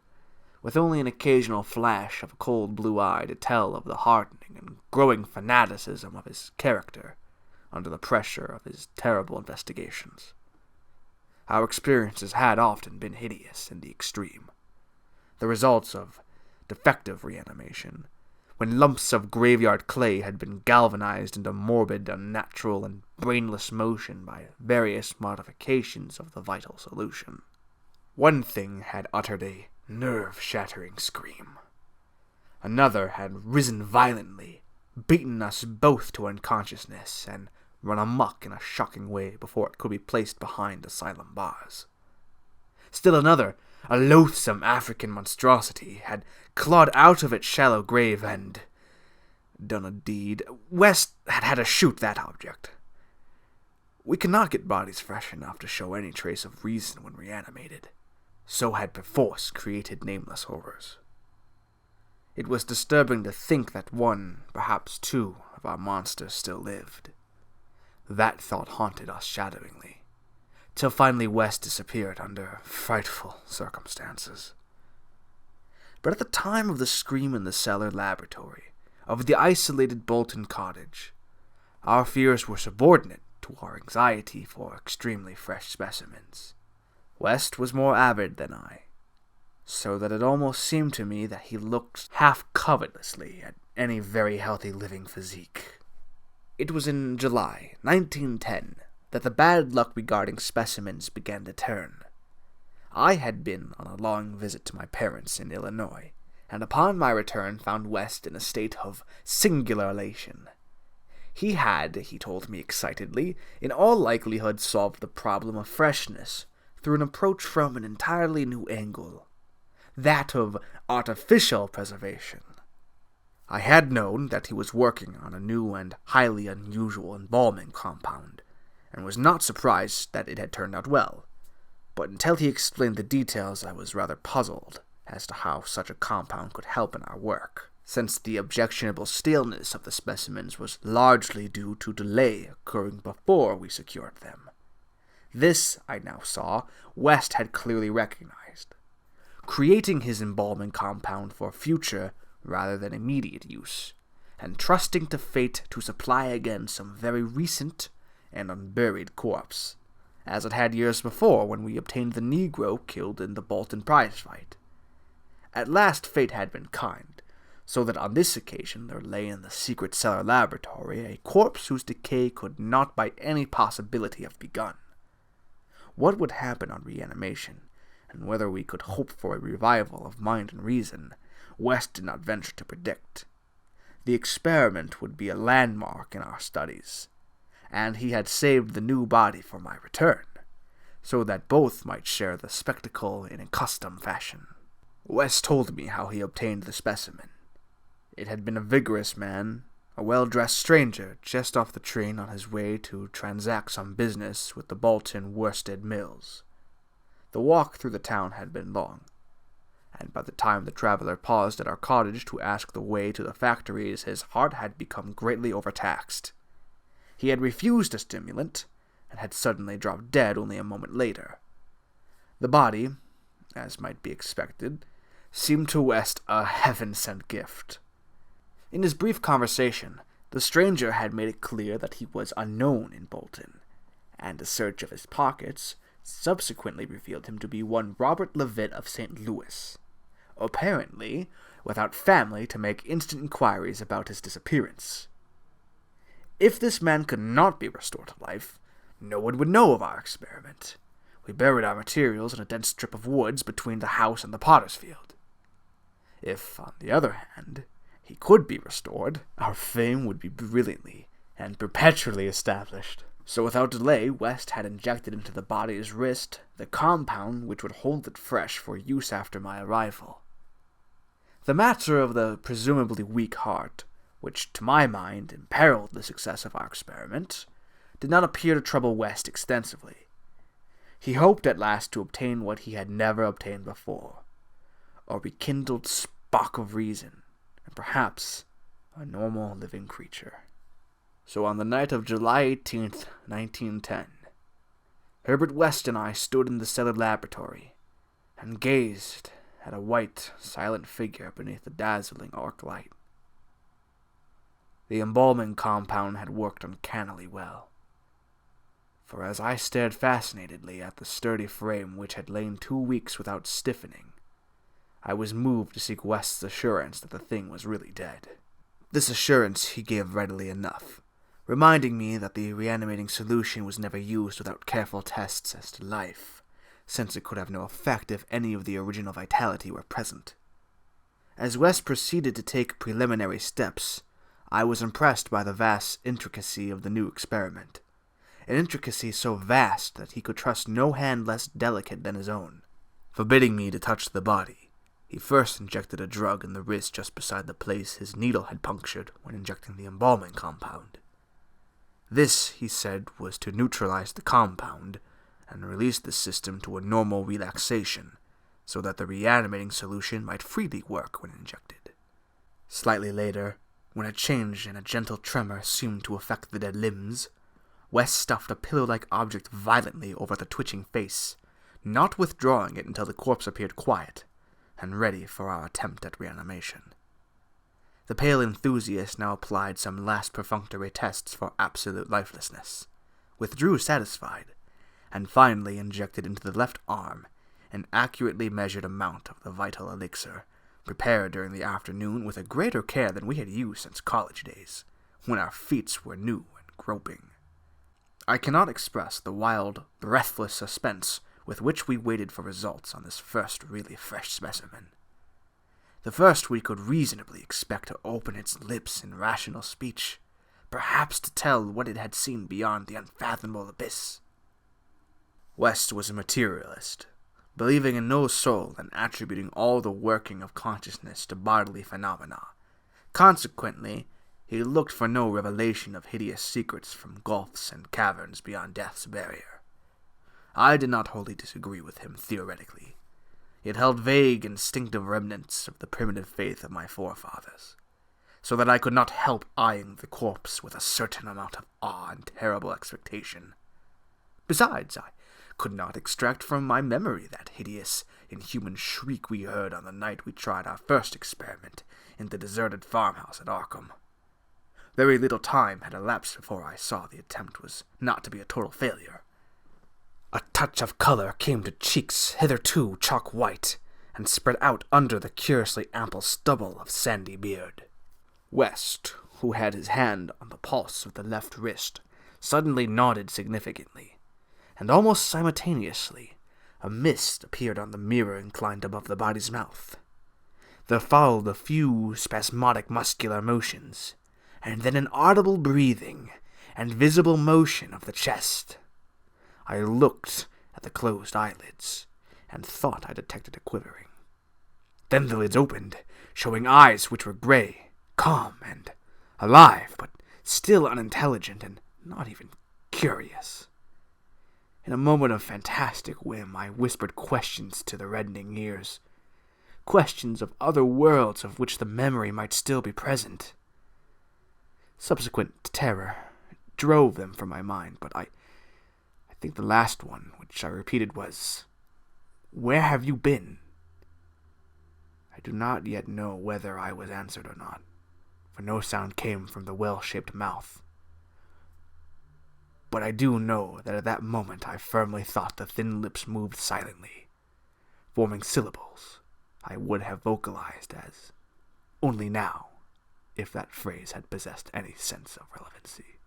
with only an occasional flash of a cold blue eye to tell of the hardening and growing fanaticism of his character under the pressure of his terrible investigations. Our experiences had often been hideous in the extreme, the results of defective reanimation, when lumps of graveyard clay had been galvanized into morbid, unnatural, and brainless motion by various modifications of the vital solution. One thing had uttered a nerve-shattering scream. Another had risen violently, beaten us both to unconsciousness, and run amok in a shocking way before it could be placed behind asylum bars. Still another, a loathsome African monstrosity, had clawed out of its shallow grave and done a deed. West had to shoot that object. We could not get bodies fresh enough to show any trace of reason when reanimated, so had perforce created nameless horrors. It was disturbing to think that one, perhaps two, of our monsters still lived. That thought haunted us shadowingly, till finally West disappeared under frightful circumstances. But at the time of the scream in the cellar laboratory, of the isolated Bolton cottage, our fears were subordinate to our anxiety for extremely fresh specimens. West was more avid than I, so that it almost seemed to me that he looked half covetously at any very healthy living physique. It was in July 1910 that the bad luck regarding specimens began to turn. I had been on a long visit to my parents in Illinois, and upon my return found West in a state of singular elation. He had, he told me excitedly, in all likelihood solved the problem of freshness through an approach from an entirely new angle, that of artificial preservation. I had known that he was working on a new and highly unusual embalming compound, and was not surprised that it had turned out well, but until he explained the details I was rather puzzled as to how such a compound could help in our work, since the objectionable staleness of the specimens was largely due to delay occurring before we secured them. This, I now saw, West had clearly recognized, creating his embalming compound for future rather than immediate use, and trusting to fate to supply again some very recent and unburied corpse, as it had years before when we obtained the Negro killed in the Bolton prize fight. At last fate had been kind, so that on this occasion there lay in the secret cellar laboratory a corpse whose decay could not by any possibility have begun. What would happen on reanimation, and whether we could hope for a revival of mind and reason, West did not venture to predict. The experiment would be a landmark in our studies, and he had saved the new body for my return, so that both might share the spectacle in a custom fashion. West told me how he obtained the specimen. It had been a vigorous man, a well-dressed stranger just off the train on his way to transact some business with the Bolton Worsted Mills. The walk through the town had been long, and by the time the traveler paused at our cottage to ask the way to the factories, his heart had become greatly overtaxed. He had refused a stimulant, and had suddenly dropped dead only a moment later. The body, as might be expected, seemed to West a heaven-sent gift. In his brief conversation, the stranger had made it clear that he was unknown in Bolton, and a search of his pockets subsequently revealed him to be one Robert Levitt of St. Louis, apparently without family to make instant inquiries about his disappearance. If this man could not be restored to life, no one would know of our experiment. We buried our materials in a dense strip of woods between the house and the potter's field. If, on the other hand, he could be restored, our fame would be brilliantly and perpetually established. So without delay, West had injected into the body's wrist the compound which would hold it fresh for use after my arrival. The matter of the presumably weak heart, which to my mind imperiled the success of our experiment, did not appear to trouble West extensively. He hoped at last to obtain what he had never obtained before, a rekindled spark of reason, and perhaps a normal living creature. So on the night of July 18th, 1910, Herbert West and I stood in the cellar laboratory and gazed at a white, silent figure beneath the dazzling arc light. The embalming compound had worked uncannily well, for as I stared fascinatedly at the sturdy frame which had lain 2 weeks without stiffening, I was moved to seek West's assurance that the thing was really dead. This assurance he gave readily enough, reminding me that the reanimating solution was never used without careful tests as to life, since it could have no effect if any of the original vitality were present. As West proceeded to take preliminary steps, I was impressed by the vast intricacy of the new experiment, an intricacy so vast that he could trust no hand less delicate than his own. Forbidding me to touch the body, he first injected a drug in the wrist just beside the place his needle had punctured when injecting the embalming compound. This, he said, was to neutralize the compound and release the system to a normal relaxation, so that the reanimating solution might freely work when injected. Slightly later, when a change and a gentle tremor seemed to affect the dead limbs, West stuffed a pillow-like object violently over the twitching face, not withdrawing it until the corpse appeared quiet and ready for our attempt at reanimation. The pale enthusiast now applied some last perfunctory tests for absolute lifelessness, withdrew satisfied, and finally injected into the left arm an accurately measured amount of the vital elixir, prepared during the afternoon with a greater care than we had used since college days, when our feet were new and groping. I cannot express the wild, breathless suspense with which we waited for results on this first really fresh specimen. The first we could reasonably expect to open its lips in rational speech, perhaps to tell what it had seen beyond the unfathomable abyss. West was a materialist, believing in no soul and attributing all the working of consciousness to bodily phenomena. Consequently, he looked for no revelation of hideous secrets from gulfs and caverns beyond death's barrier. I did not wholly disagree with him theoretically, yet held vague instinctive remnants of the primitive faith of my forefathers, so that I could not help eyeing the corpse with a certain amount of awe and terrible expectation. Besides, I could not extract from my memory that hideous, inhuman shriek we heard on the night we tried our first experiment in the deserted farmhouse at Arkham. Very little time had elapsed before I saw the attempt was not to be a total failure. A touch of color came to cheeks hitherto chalk white, and spread out under the curiously ample stubble of sandy beard. West, who had his hand on the pulse of the left wrist, suddenly nodded significantly, and almost simultaneously, a mist appeared on the mirror inclined above the body's mouth. There followed a few spasmodic muscular motions, and then an audible breathing and visible motion of the chest. I looked at the closed eyelids, and thought I detected a quivering. Then the lids opened, showing eyes which were gray, calm, and alive, but still unintelligent and not even curious. In a moment of fantastic whim, I whispered questions to the reddening ears, questions of other worlds of which the memory might still be present. Subsequent terror drove them from my mind, but I think the last one, which I repeated, was, "Where have you been?" I do not yet know whether I was answered or not, for no sound came from the well-shaped mouth. But I do know that at that moment I firmly thought the thin lips moved silently, forming syllables I would have vocalized as "only now," if that phrase had possessed any sense of relevancy.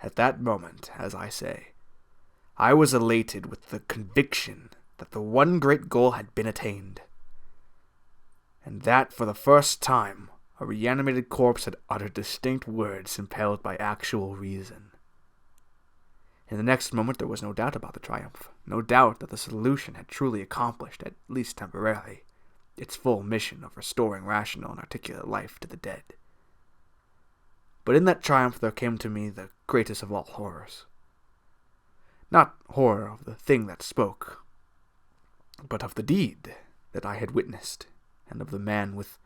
At that moment, as I say, I was elated with the conviction that the one great goal had been attained, and that for the first time a reanimated corpse had uttered distinct words impelled by actual reason. In the next moment there was no doubt about the triumph, no doubt that the solution had truly accomplished, at least temporarily, its full mission of restoring rational and articulate life to the dead. But in that triumph there came to me the greatest of all horrors. Not horror of the thing that spoke, but of the deed that I had witnessed, and of the man with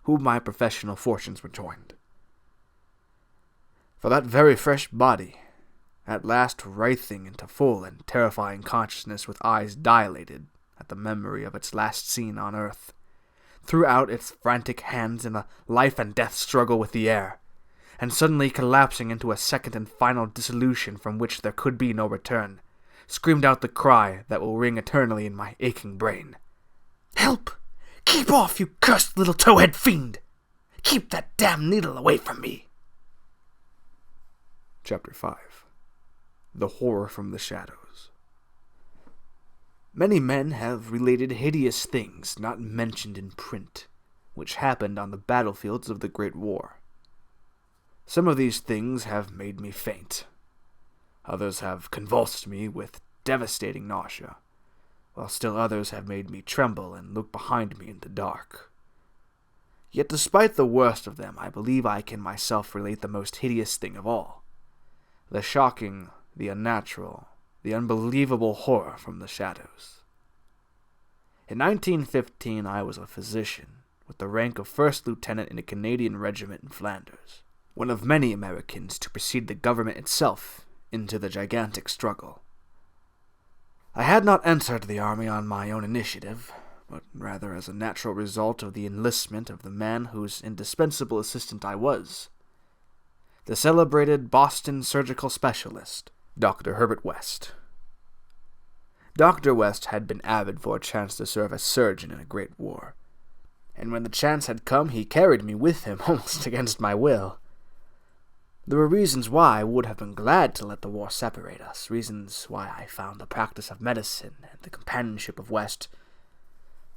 whom my professional fortunes were joined. For that very fresh body, at last writhing into full and terrifying consciousness with eyes dilated at the memory of its last scene on earth, threw out its frantic hands in a life-and-death struggle with the air, and suddenly collapsing into a second and final dissolution from which there could be no return, screamed out the cry that will ring eternally in my aching brain. "Help! Keep off, you cursed little towhead fiend! Keep that damn needle away from me! Chapter 5. The Horror from the Shadows. Many men have related hideous things not mentioned in print, which happened on the battlefields of the Great War. Some of these things have made me faint. Others have convulsed me with devastating nausea, while still others have made me tremble and look behind me in the dark. Yet despite the worst of them, I believe I can myself relate the most hideous thing of all. The shocking, the unnatural, the unbelievable horror from the shadows. In 1915, I was a physician, with the rank of first lieutenant in a Canadian regiment in Flanders, one of many Americans to precede the government itself into the gigantic struggle. I had not entered the army on my own initiative, but rather as a natural result of the enlistment of the man whose indispensable assistant I was, the celebrated Boston surgical specialist, Dr. Herbert West. Dr. West had been avid for a chance to serve as surgeon in a great war, and when the chance had come, he carried me with him almost against my will. There were reasons why I would have been glad to let the war separate us, reasons why I found the practice of medicine and the companionship of West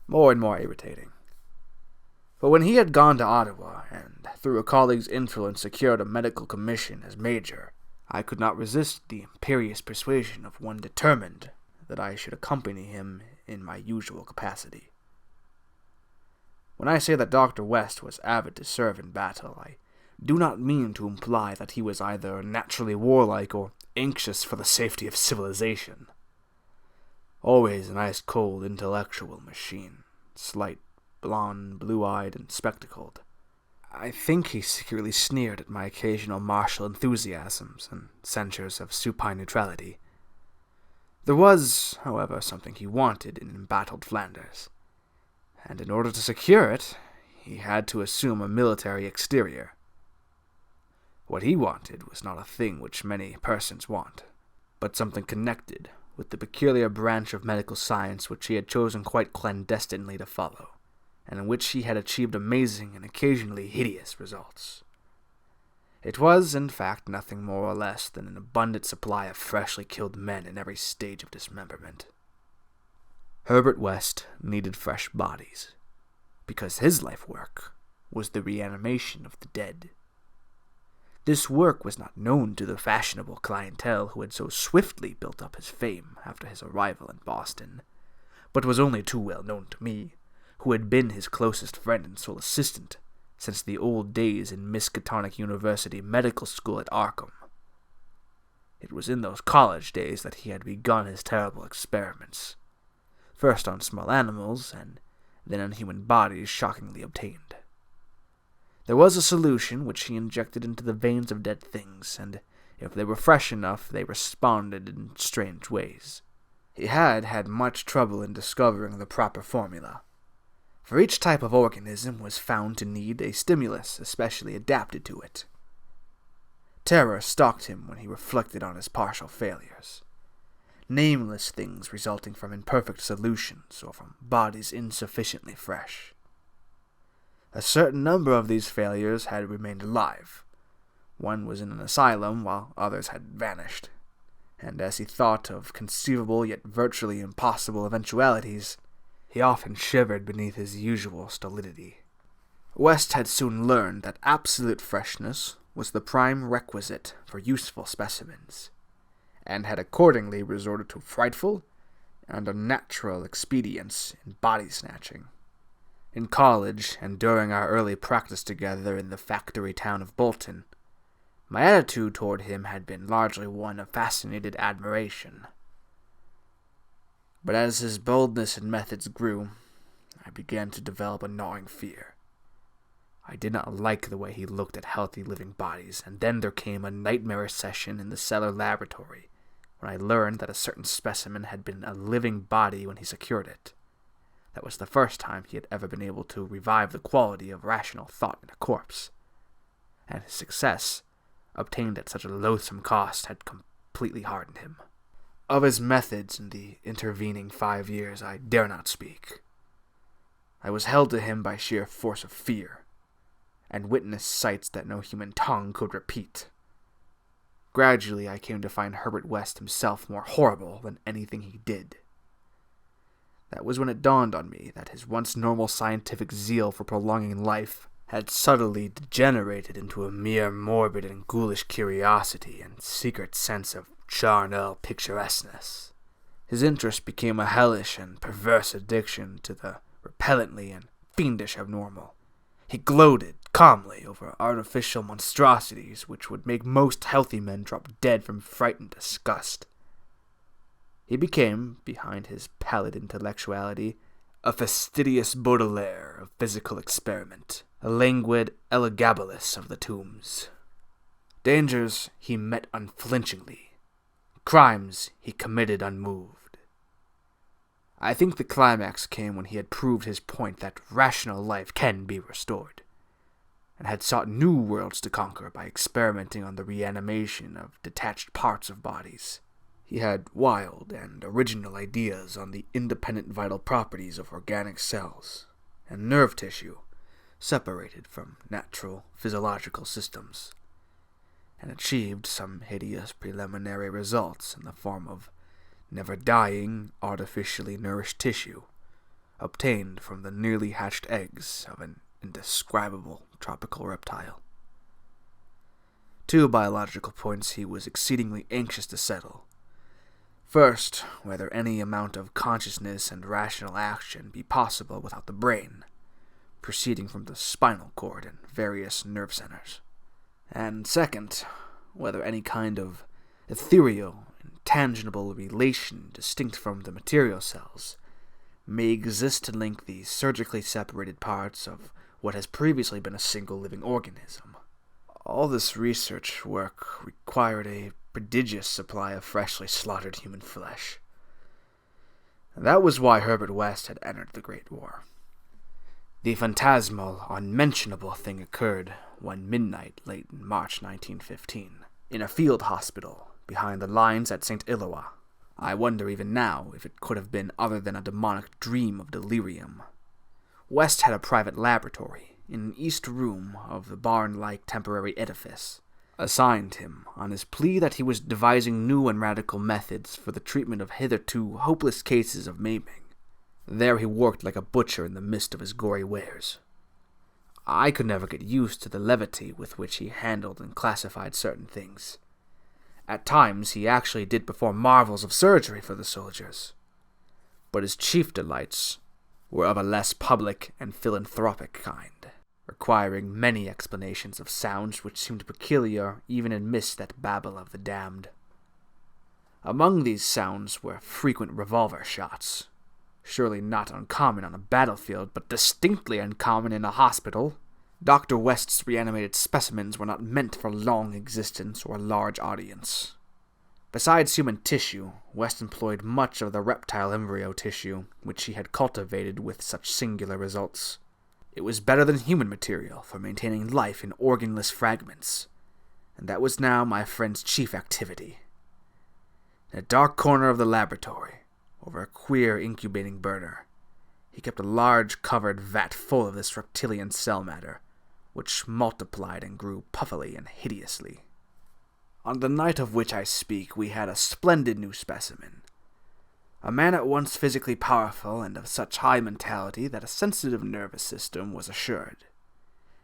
more and more irritating. But when he had gone to Ottawa, and through a colleague's influence secured a medical commission as major, I could not resist the imperious persuasion of one determined that I should accompany him in my usual capacity. When I say that Dr. West was avid to serve in battle, I do not mean to imply that he was either naturally warlike or anxious for the safety of civilization. Always an ice-cold intellectual machine, slight, blond, blue-eyed, and spectacled. I think he secretly sneered at my occasional martial enthusiasms and censures of supine neutrality. There was, however, something he wanted in embattled Flanders, and in order to secure it, he had to assume a military exterior. What he wanted was not a thing which many persons want, but something connected with the peculiar branch of medical science which he had chosen quite clandestinely to follow, and in which he had achieved amazing and occasionally hideous results. It was, in fact, nothing more or less than an abundant supply of freshly killed men in every stage of dismemberment. Herbert West needed fresh bodies, because his life work was the reanimation of the dead. This work was not known to the fashionable clientele who had so swiftly built up his fame after his arrival in Boston, but was only too well known to me, who had been his closest friend and sole assistant since the old days in Miskatonic University Medical School at Arkham. It was in those college days that he had begun his terrible experiments, first on small animals, and then on human bodies shockingly obtained. There was a solution which he injected into the veins of dead things, and if they were fresh enough, they responded in strange ways. He had much trouble in discovering the proper formula, for each type of organism was found to need a stimulus especially adapted to it. Terror stalked him when he reflected on his partial failures, nameless things resulting from imperfect solutions or from bodies insufficiently fresh. A certain number of these failures had remained alive. One was in an asylum, while others had vanished, and as he thought of conceivable yet virtually impossible eventualities, he often shivered beneath his usual stolidity. West had soon learned that absolute freshness was the prime requisite for useful specimens, and had accordingly resorted to frightful and unnatural expedients in body snatching. In college, and during our early practice together in the factory town of Bolton, my attitude toward him had been largely one of fascinated admiration. But as his boldness and methods grew, I began to develop a gnawing fear. I did not like the way he looked at healthy living bodies, and then there came a nightmarish session in the cellar laboratory, when I learned that a certain specimen had been a living body when he secured it. That was the first time he had ever been able to revive the quality of rational thought in a corpse, and his success, obtained at such a loathsome cost, had completely hardened him. Of his methods in the intervening 5 years I dare not speak. I was held to him by sheer force of fear, and witnessed sights that no human tongue could repeat. Gradually, I came to find Herbert West himself more horrible than anything he did. That was when it dawned on me that his once normal scientific zeal for prolonging life had subtly degenerated into a mere morbid and ghoulish curiosity and secret sense of charnel picturesqueness. His interest became a hellish and perverse addiction to the repellently and fiendish abnormal. He gloated calmly over artificial monstrosities which would make most healthy men drop dead from frightened disgust. He became, behind his pallid intellectuality, a fastidious Baudelaire of physical experiment, a languid Elagabalus of the tombs. Dangers he met unflinchingly, crimes he committed unmoved. I think the climax came when he had proved his point that rational life can be restored, and had sought new worlds to conquer by experimenting on the reanimation of detached parts of bodies. He had wild and original ideas on the independent vital properties of organic cells and nerve tissue separated from natural physiological systems, and achieved some hideous preliminary results in the form of never-dying, artificially nourished tissue, obtained from the nearly hatched eggs of an indescribable tropical reptile. Two biological points he was exceedingly anxious to settle. First, whether any amount of consciousness and rational action be possible without the brain, proceeding from the spinal cord and various nerve centers. And second, whether any kind of ethereal, intangible relation distinct from the material cells may exist to link the surgically separated parts of what has previously been a single living organism. All this research work required a prodigious supply of freshly slaughtered human flesh. And that was why Herbert West had entered the Great War. The phantasmal, unmentionable thing occurred one midnight late in March 1915, in a field hospital behind the lines at St. Eloi. I wonder even now if it could have been other than a demonic dream of delirium. West had a private laboratory in an east room of the barn-like temporary edifice, assigned him on his plea that he was devising new and radical methods for the treatment of hitherto hopeless cases of maiming. There he worked like a butcher in the midst of his gory wares. I could never get used to the levity with which he handled and classified certain things. At times he actually did perform marvels of surgery for the soldiers. But his chief delights were of a less public and philanthropic kind, requiring many explanations of sounds which seemed peculiar even amidst that babel of the damned. Among these sounds were frequent revolver shots, surely not uncommon on a battlefield, but distinctly uncommon in a hospital. Dr. West's reanimated specimens were not meant for long existence or a large audience. Besides human tissue, West employed much of the reptile embryo tissue, which he had cultivated with such singular results. It was better than human material for maintaining life in organless fragments, and that was now my friend's chief activity. In a dark corner of the laboratory, over a queer incubating burner, he kept a large covered vat full of this reptilian cell matter, which multiplied and grew puffily and hideously. On the night of which I speak, we had a splendid new specimen. A man at once physically powerful and of such high mentality that a sensitive nervous system was assured.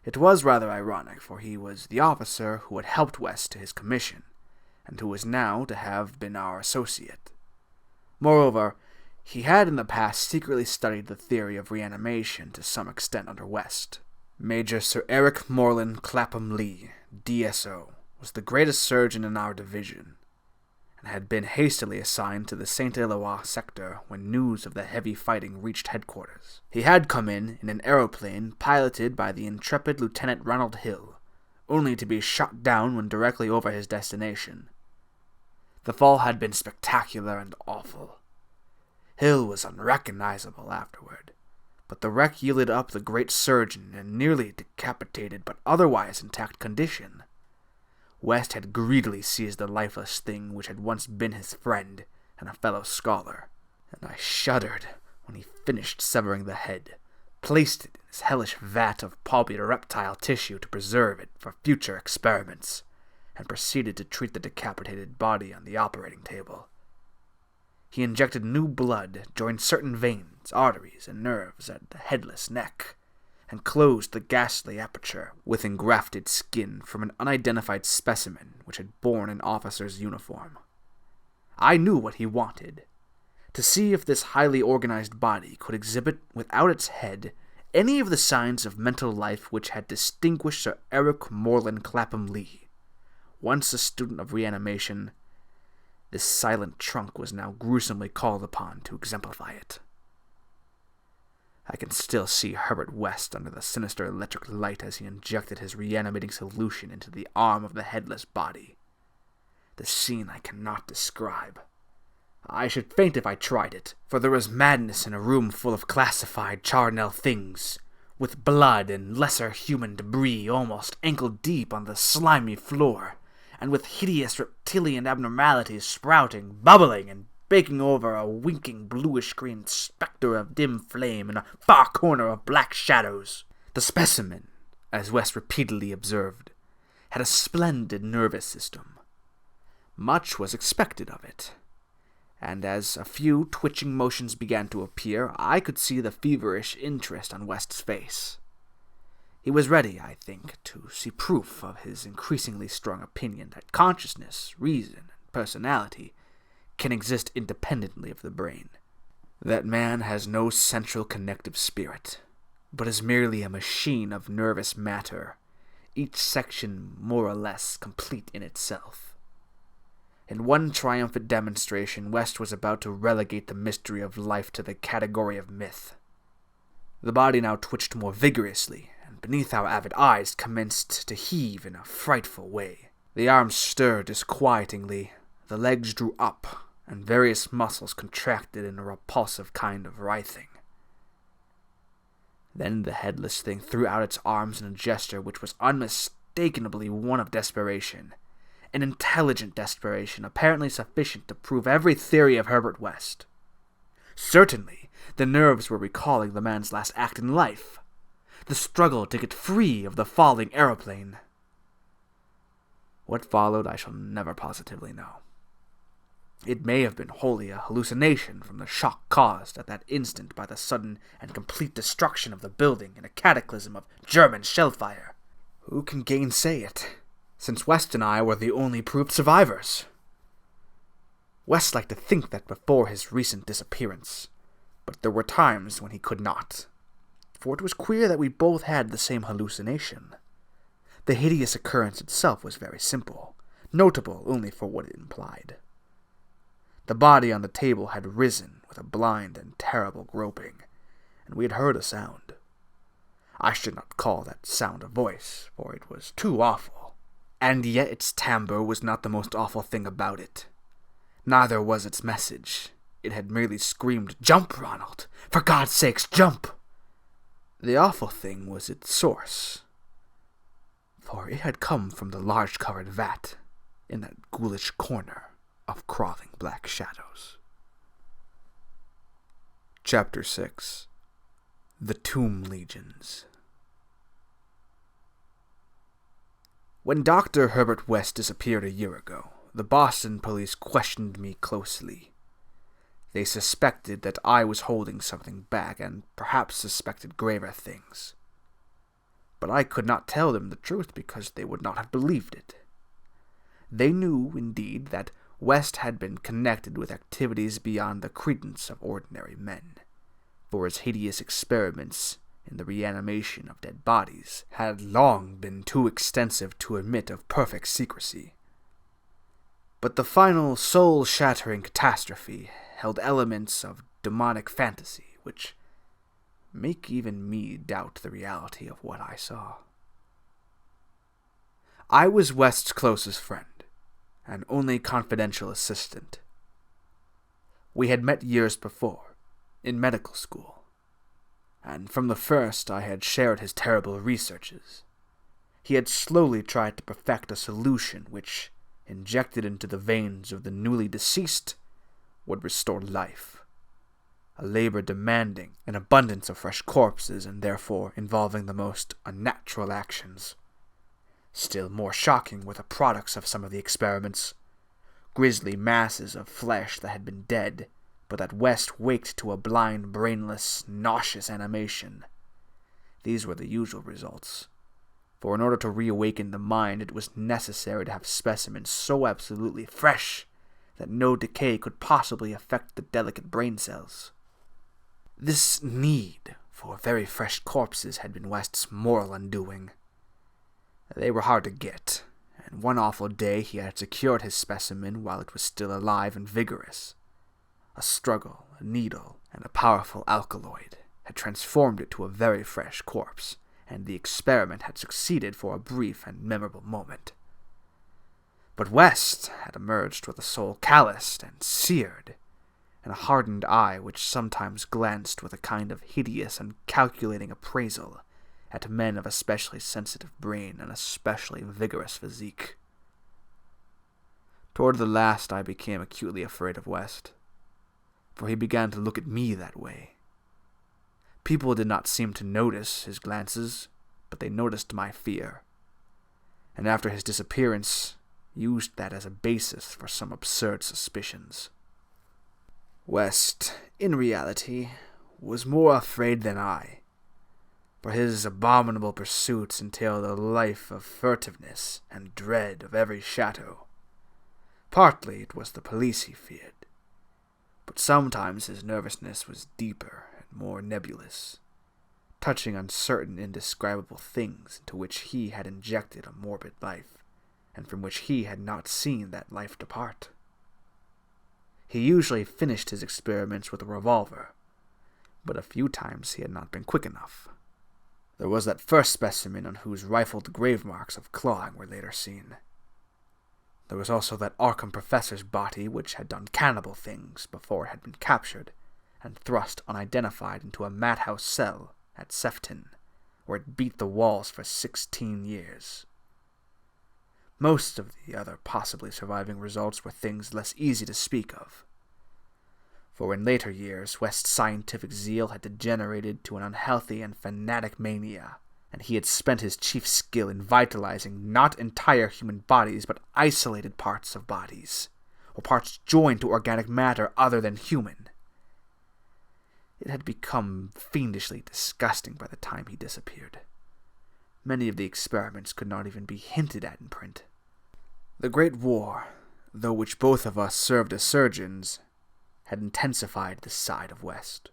It was rather ironic, for he was the officer who had helped West to his commission, and who was now to have been our associate. Moreover, he had in the past secretly studied the theory of reanimation to some extent under West. Major Sir Eric Morland Clapham Lee, DSO, was the greatest surgeon in our division, and had been hastily assigned to the St. Eloi sector when news of the heavy fighting reached headquarters. He had come in an aeroplane piloted by the intrepid Lieutenant Ronald Hill, only to be shot down when directly over his destination. The fall had been spectacular and awful. Hill was unrecognizable afterward, but the wreck yielded up the great surgeon in a nearly decapitated but otherwise intact condition. West had greedily seized the lifeless thing which had once been his friend and a fellow scholar, and I shuddered when he finished severing the head, placed it in his hellish vat of pulpy reptile tissue to preserve it for future experiments, and proceeded to treat the decapitated body on the operating table. He injected new blood, joined certain veins, arteries, and nerves at the headless neck, and closed the ghastly aperture with engrafted skin from an unidentified specimen which had borne an officer's uniform. I knew what he wanted: to see if this highly organized body could exhibit, without its head, any of the signs of mental life which had distinguished Sir Eric Morland Clapham Lee. Once a student of reanimation, this silent trunk was now gruesomely called upon to exemplify it. I can still see Herbert West under the sinister electric light as he injected his reanimating solution into the arm of the headless body. The scene I cannot describe. I should faint if I tried it, for there was madness in a room full of classified charnel things, with blood and lesser human debris almost ankle-deep on the slimy floor, and with hideous reptilian abnormalities sprouting, bubbling, and baking over a winking bluish-green specter of dim flame in a far corner of black shadows. The specimen, as West repeatedly observed, had a splendid nervous system. Much was expected of it, and as a few twitching motions began to appear, I could see the feverish interest on West's face. He was ready, I think, to see proof of his increasingly strong opinion that consciousness, reason, and personality can exist independently of the brain. That man has no central connective spirit, but is merely a machine of nervous matter, each section more or less complete in itself. In one triumphant demonstration, West was about to relegate the mystery of life to the category of myth. The body now twitched more vigorously, and beneath our avid eyes commenced to heave in a frightful way. The arms stirred disquietingly, the legs drew up, and various muscles contracted in a repulsive kind of writhing. Then the headless thing threw out its arms in a gesture which was unmistakably one of desperation, an intelligent desperation apparently sufficient to prove every theory of Herbert West. Certainly, the nerves were recalling the man's last act in life, the struggle to get free of the falling aeroplane. What followed I shall never positively know. It may have been wholly a hallucination from the shock caused at that instant by the sudden and complete destruction of the building in a cataclysm of German shellfire. Who can gainsay it, since West and I were the only proved survivors? West liked to think that before his recent disappearance, but there were times when he could not, for it was queer that we both had the same hallucination. The hideous occurrence itself was very simple, notable only for what it implied. The body on the table had risen with a blind and terrible groping, and we had heard a sound. I should not call that sound a voice, for it was too awful. And yet its timbre was not the most awful thing about it. Neither was its message. It had merely screamed, "Jump, Ronald! For God's sakes, jump!" The awful thing was its source, for it had come from the large covered vat in that ghoulish corner of crawling black shadows. Chapter 6. The Tomb Legions. When Dr. Herbert West disappeared a year ago, the Boston police questioned me closely. They suspected that I was holding something back, and perhaps suspected graver things. But I could not tell them the truth because they would not have believed it. They knew, indeed, that West had been connected with activities beyond the credence of ordinary men, for his hideous experiments in the reanimation of dead bodies had long been too extensive to admit of perfect secrecy. But the final soul-shattering catastrophe held elements of demonic fantasy which make even me doubt the reality of what I saw. I was West's closest friend, and only confidential assistant. We had met years before, in medical school, and from the first I had shared his terrible researches. He had slowly tried to perfect a solution which, injected into the veins of the newly deceased, would restore life. a labor demanding an abundance of fresh corpses and therefore involving the most unnatural actions. Still more shocking were the products of some of the experiments. Grisly masses of flesh that had been dead, but that West waked to a blind, brainless, nauseous animation. These were the usual results, for in order to reawaken the mind it was necessary to have specimens so absolutely fresh that no decay could possibly affect the delicate brain cells. This need for very fresh corpses had been West's moral undoing. They were hard to get, and one awful day he had secured his specimen while it was still alive and vigorous. A struggle, a needle, and a powerful alkaloid had transformed it to a very fresh corpse, and the experiment had succeeded for a brief and memorable moment. But West had emerged with a soul calloused and seared, and a hardened eye which sometimes glanced with a kind of hideous and calculating appraisal at men of especially sensitive brain and especially vigorous physique. Toward the last I became acutely afraid of West, for he began to look at me that way. People did not seem to notice his glances, but they noticed my fear, and after his disappearance used that as a basis for some absurd suspicions. West, in reality, was more afraid than I, for his abominable pursuits entailed a life of furtiveness and dread of every shadow. Partly it was the police he feared, but sometimes his nervousness was deeper and more nebulous, touching on certain indescribable things into which he had injected a morbid life, and from which he had not seen that life depart. He usually finished his experiments with a revolver, but a few times he had not been quick enough. There was that first specimen on whose rifled grave marks of clawing were later seen. There was also that Arkham professor's body which had done cannibal things before it had been captured and thrust unidentified into a madhouse cell at Sefton, where it beat the walls for 16 years. Most of the other possibly surviving results were things less easy to speak of, for in later years West's scientific zeal had degenerated to an unhealthy and fanatic mania, and he had spent his chief skill in vitalizing not entire human bodies but isolated parts of bodies, or parts joined to organic matter other than human. It had become fiendishly disgusting by the time he disappeared. Many of the experiments could not even be hinted at in print. The Great War, though which both of us served as surgeons, had intensified this side of West.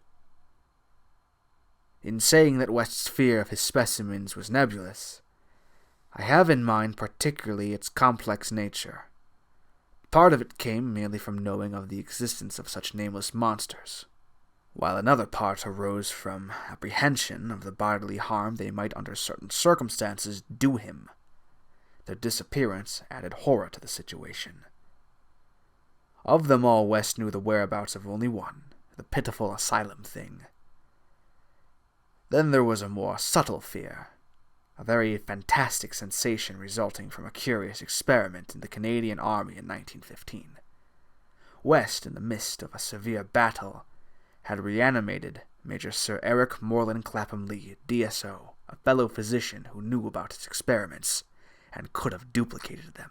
In saying that West's fear of his specimens was nebulous, I have in mind particularly its complex nature. Part of it came merely from knowing of the existence of such nameless monsters, while another part arose from apprehension of the bodily harm they might under certain circumstances do him. Their disappearance added horror to the situation. Of them all, West knew the whereabouts of only one, the pitiful asylum thing. Then there was a more subtle fear, a very fantastic sensation resulting from a curious experiment in the Canadian Army in 1915. West, in the midst of a severe battle, had reanimated Major Sir Eric Moreland Clapham Lee, DSO, a fellow physician who knew about his experiments and could have duplicated them.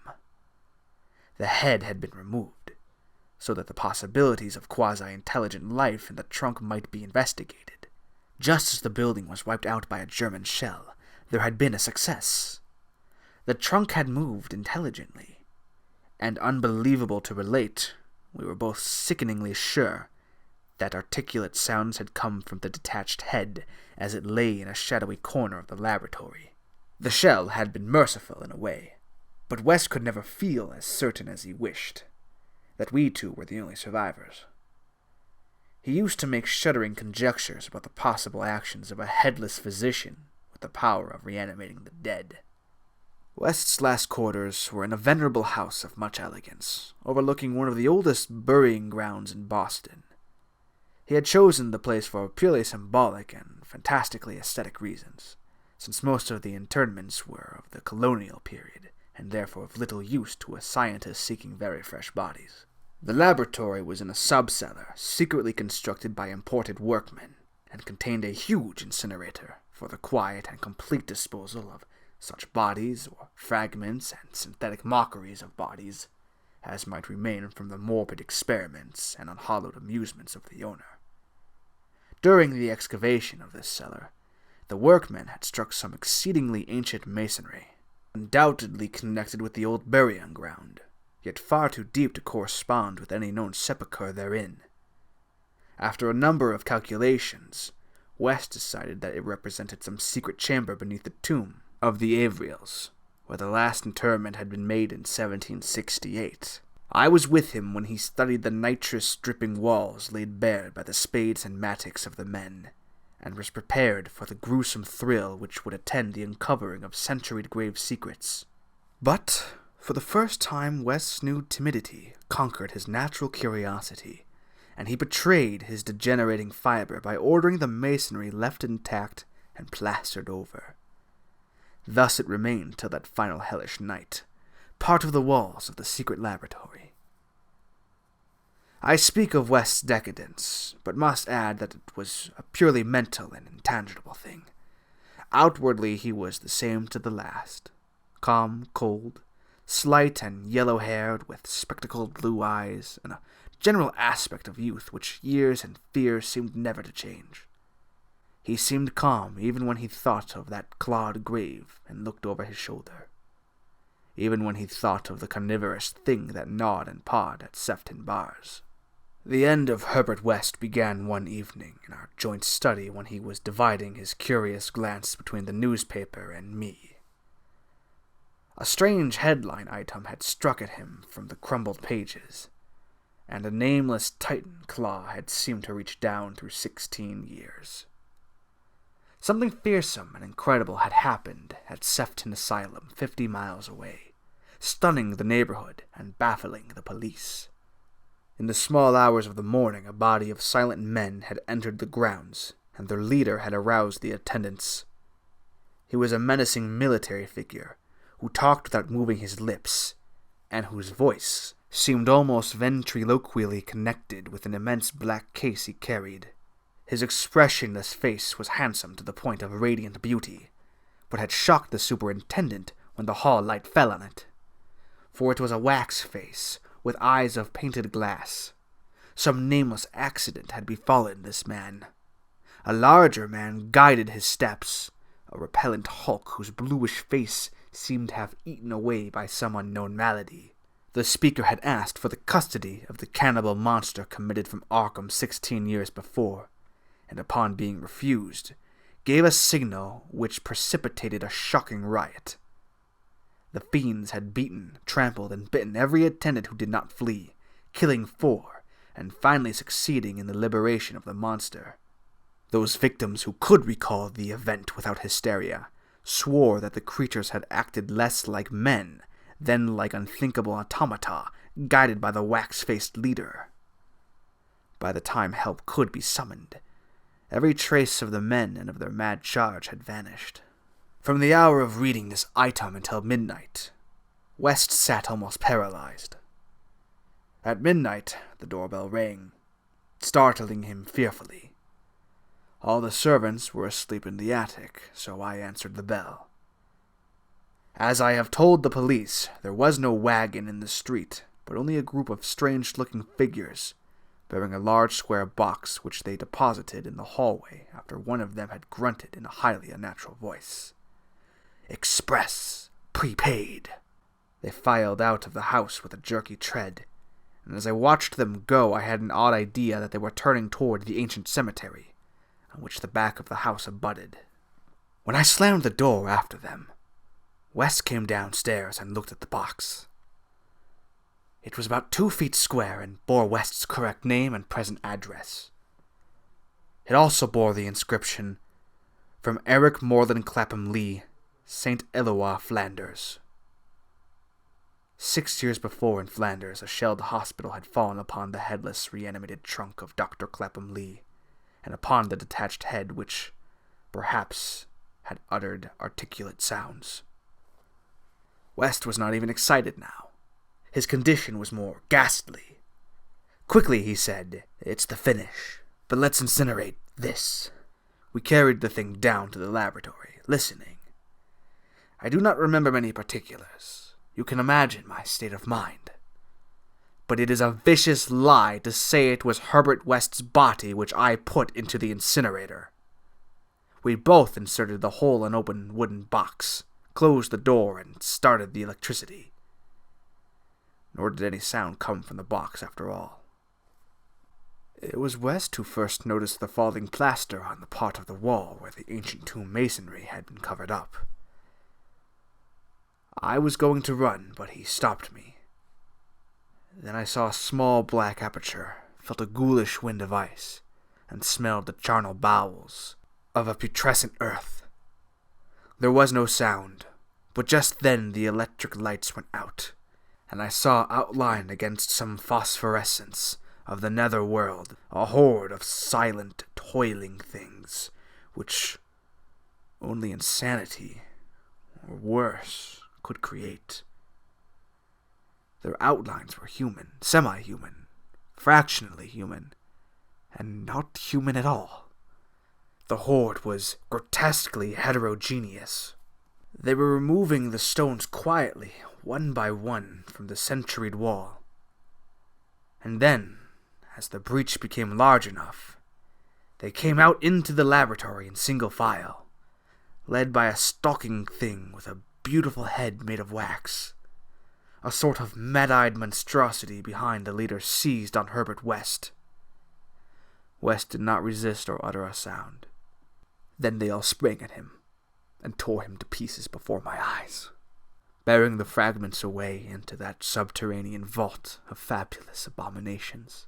The head had been removed, so that the possibilities of quasi-intelligent life in the trunk might be investigated. Just as the building was wiped out by a German shell, there had been a success. The trunk had moved intelligently, and unbelievable to relate, we were both sickeningly sure that articulate sounds had come from the detached head as it lay in a shadowy corner of the laboratory. The shell had been merciful in a way, but West could never feel as certain as he wished that we two were the only survivors. He used to make shuddering conjectures about the possible actions of a headless physician with the power of reanimating the dead. West's last quarters were in a venerable house of much elegance, overlooking one of the oldest burying grounds in Boston. He had chosen the place for purely symbolic and fantastically aesthetic reasons, since most of the interments were of the colonial period, and therefore of little use to a scientist seeking very fresh bodies. The laboratory was in a sub-cellar secretly constructed by imported workmen and contained a huge incinerator for the quiet and complete disposal of such bodies or fragments and synthetic mockeries of bodies as might remain from the morbid experiments and unhallowed amusements of the owner. During the excavation of this cellar, the workmen had struck some exceedingly ancient masonry, undoubtedly connected with the old burying ground, yet far too deep to correspond with any known sepulchre therein. After a number of calculations, West decided that it represented some secret chamber beneath the tomb of the Avriels, where the last interment had been made in 1768. I was with him when he studied the nitrous-dripping walls laid bare by the spades and mattocks of the men, and was prepared for the gruesome thrill which would attend the uncovering of century grave secrets. But, for the first time, West's new timidity conquered his natural curiosity, and he betrayed his degenerating fiber by ordering the masonry left intact and plastered over. Thus it remained till that final hellish night, part of the walls of the secret laboratory. I speak of West's decadence, but must add that it was a purely mental and intangible thing. Outwardly he was the same to the last, calm, cold, slight and yellow-haired, with spectacled blue eyes, and a general aspect of youth which years and fears seemed never to change. He seemed calm even when he thought of that clawed grave and looked over his shoulder, even when he thought of the carnivorous thing that gnawed and pawed at Sefton bars. The end of Herbert West began one evening in our joint study when he was dividing his curious glance between the newspaper and me. A strange headline item had struck at him from the crumbled pages, and a nameless titan claw had seemed to reach down through 16 years. Something fearsome and incredible had happened at Sefton Asylum 50 miles away, stunning the neighborhood and baffling the police. In the small hours of the morning, a body of silent men had entered the grounds, and their leader had aroused the attendants. He was a menacing military figure, who talked without moving his lips, and whose voice seemed almost ventriloquially connected with an immense black case he carried. His expressionless face was handsome to the point of radiant beauty, but had shocked the superintendent when the hall light fell on it. For it was a wax face, with eyes of painted glass. Some nameless accident had befallen this man. A larger man guided his steps, a repellent hulk whose bluish face seemed to have eaten away by some unknown malady. The speaker had asked for the custody of the cannibal monster committed from Arkham 16 years before, and upon being refused, gave a signal which precipitated a shocking riot. The fiends had beaten, trampled, and bitten every attendant who did not flee, killing 4, and finally succeeding in the liberation of the monster. Those victims who could recall the event without hysteria swore that the creatures had acted less like men than like unthinkable automata guided by the wax-faced leader. By the time help could be summoned, every trace of the men and of their mad charge had vanished. From the hour of reading this item until midnight, West sat almost paralyzed. At midnight, the doorbell rang, startling him fearfully. All the servants were asleep in the attic, so I answered the bell. As I have told the police, there was no wagon in the street, but only a group of strange-looking figures, bearing a large square box which they deposited in the hallway after one of them had grunted in a highly unnatural voice. "Express! Prepaid!" They filed out of the house with a jerky tread, and as I watched them go I had an odd idea that they were turning toward the ancient cemetery, on which the back of the house abutted. When I slammed the door after them, West came downstairs and looked at the box. It was about 2 feet square and bore West's correct name and present address. It also bore the inscription, "From Eric Morland Clapham Lee, St. Eloi, Flanders." 6 years before in Flanders, a shelled hospital had fallen upon the headless, reanimated trunk of Dr. Clapham Lee, and upon the detached head which, perhaps, had uttered articulate sounds. West was not even excited now. His condition was more ghastly. "Quickly," he said. "It's the finish. But let's incinerate this." We carried the thing down to the laboratory, listening. I do not remember many particulars. You can imagine my state of mind. But it is a vicious lie to say it was Herbert West's body which I put into the incinerator. We both inserted the whole in an open wooden box, closed the door, and started the electricity. Nor did any sound come from the box after all. It was West who first noticed the falling plaster on the part of the wall where the ancient tomb masonry had been covered up. I was going to run, but he stopped me. Then I saw a small black aperture, felt a ghoulish wind of ice, and smelled the charnel bowels of a putrescent earth. There was no sound, but just then the electric lights went out, and I saw outlined against some phosphorescence of the nether world a horde of silent, toiling things, which only insanity, or worse, could create. Their outlines were human, semi-human, fractionally human, and not human at all. The horde was grotesquely heterogeneous. They were removing the stones quietly, one by one, from the centuried wall. And then, as the breach became large enough, they came out into the laboratory in single file, led by a stalking thing with a beautiful head made of wax. A sort of mad-eyed monstrosity behind the leader seized on Herbert West. West did not resist or utter a sound. Then they all sprang at him and tore him to pieces before my eyes, bearing the fragments away into that subterranean vault of fabulous abominations.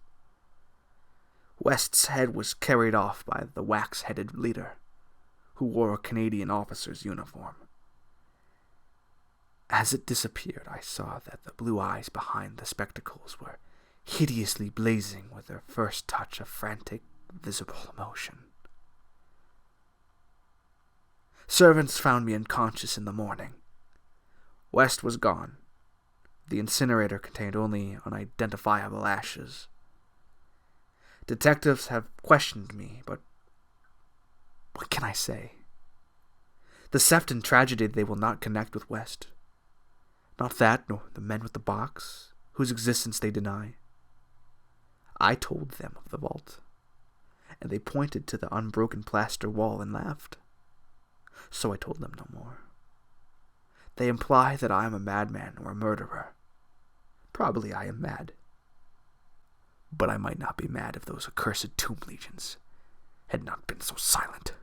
West's head was carried off by the wax-headed leader, who wore a Canadian officer's uniform. As it disappeared, I saw that the blue eyes behind the spectacles were hideously blazing with their first touch of frantic, visible emotion. Servants found me unconscious in the morning. West was gone. The incinerator contained only unidentifiable ashes. Detectives have questioned me, but what can I say? The theft and tragedy they will not connect with West. Not that, nor the men with the box, whose existence they deny. I told them of the vault, and they pointed to the unbroken plaster wall and laughed. So I told them no more. They imply that I am a madman or a murderer. Probably I am mad. But I might not be mad if those accursed tomb legions had not been so silent.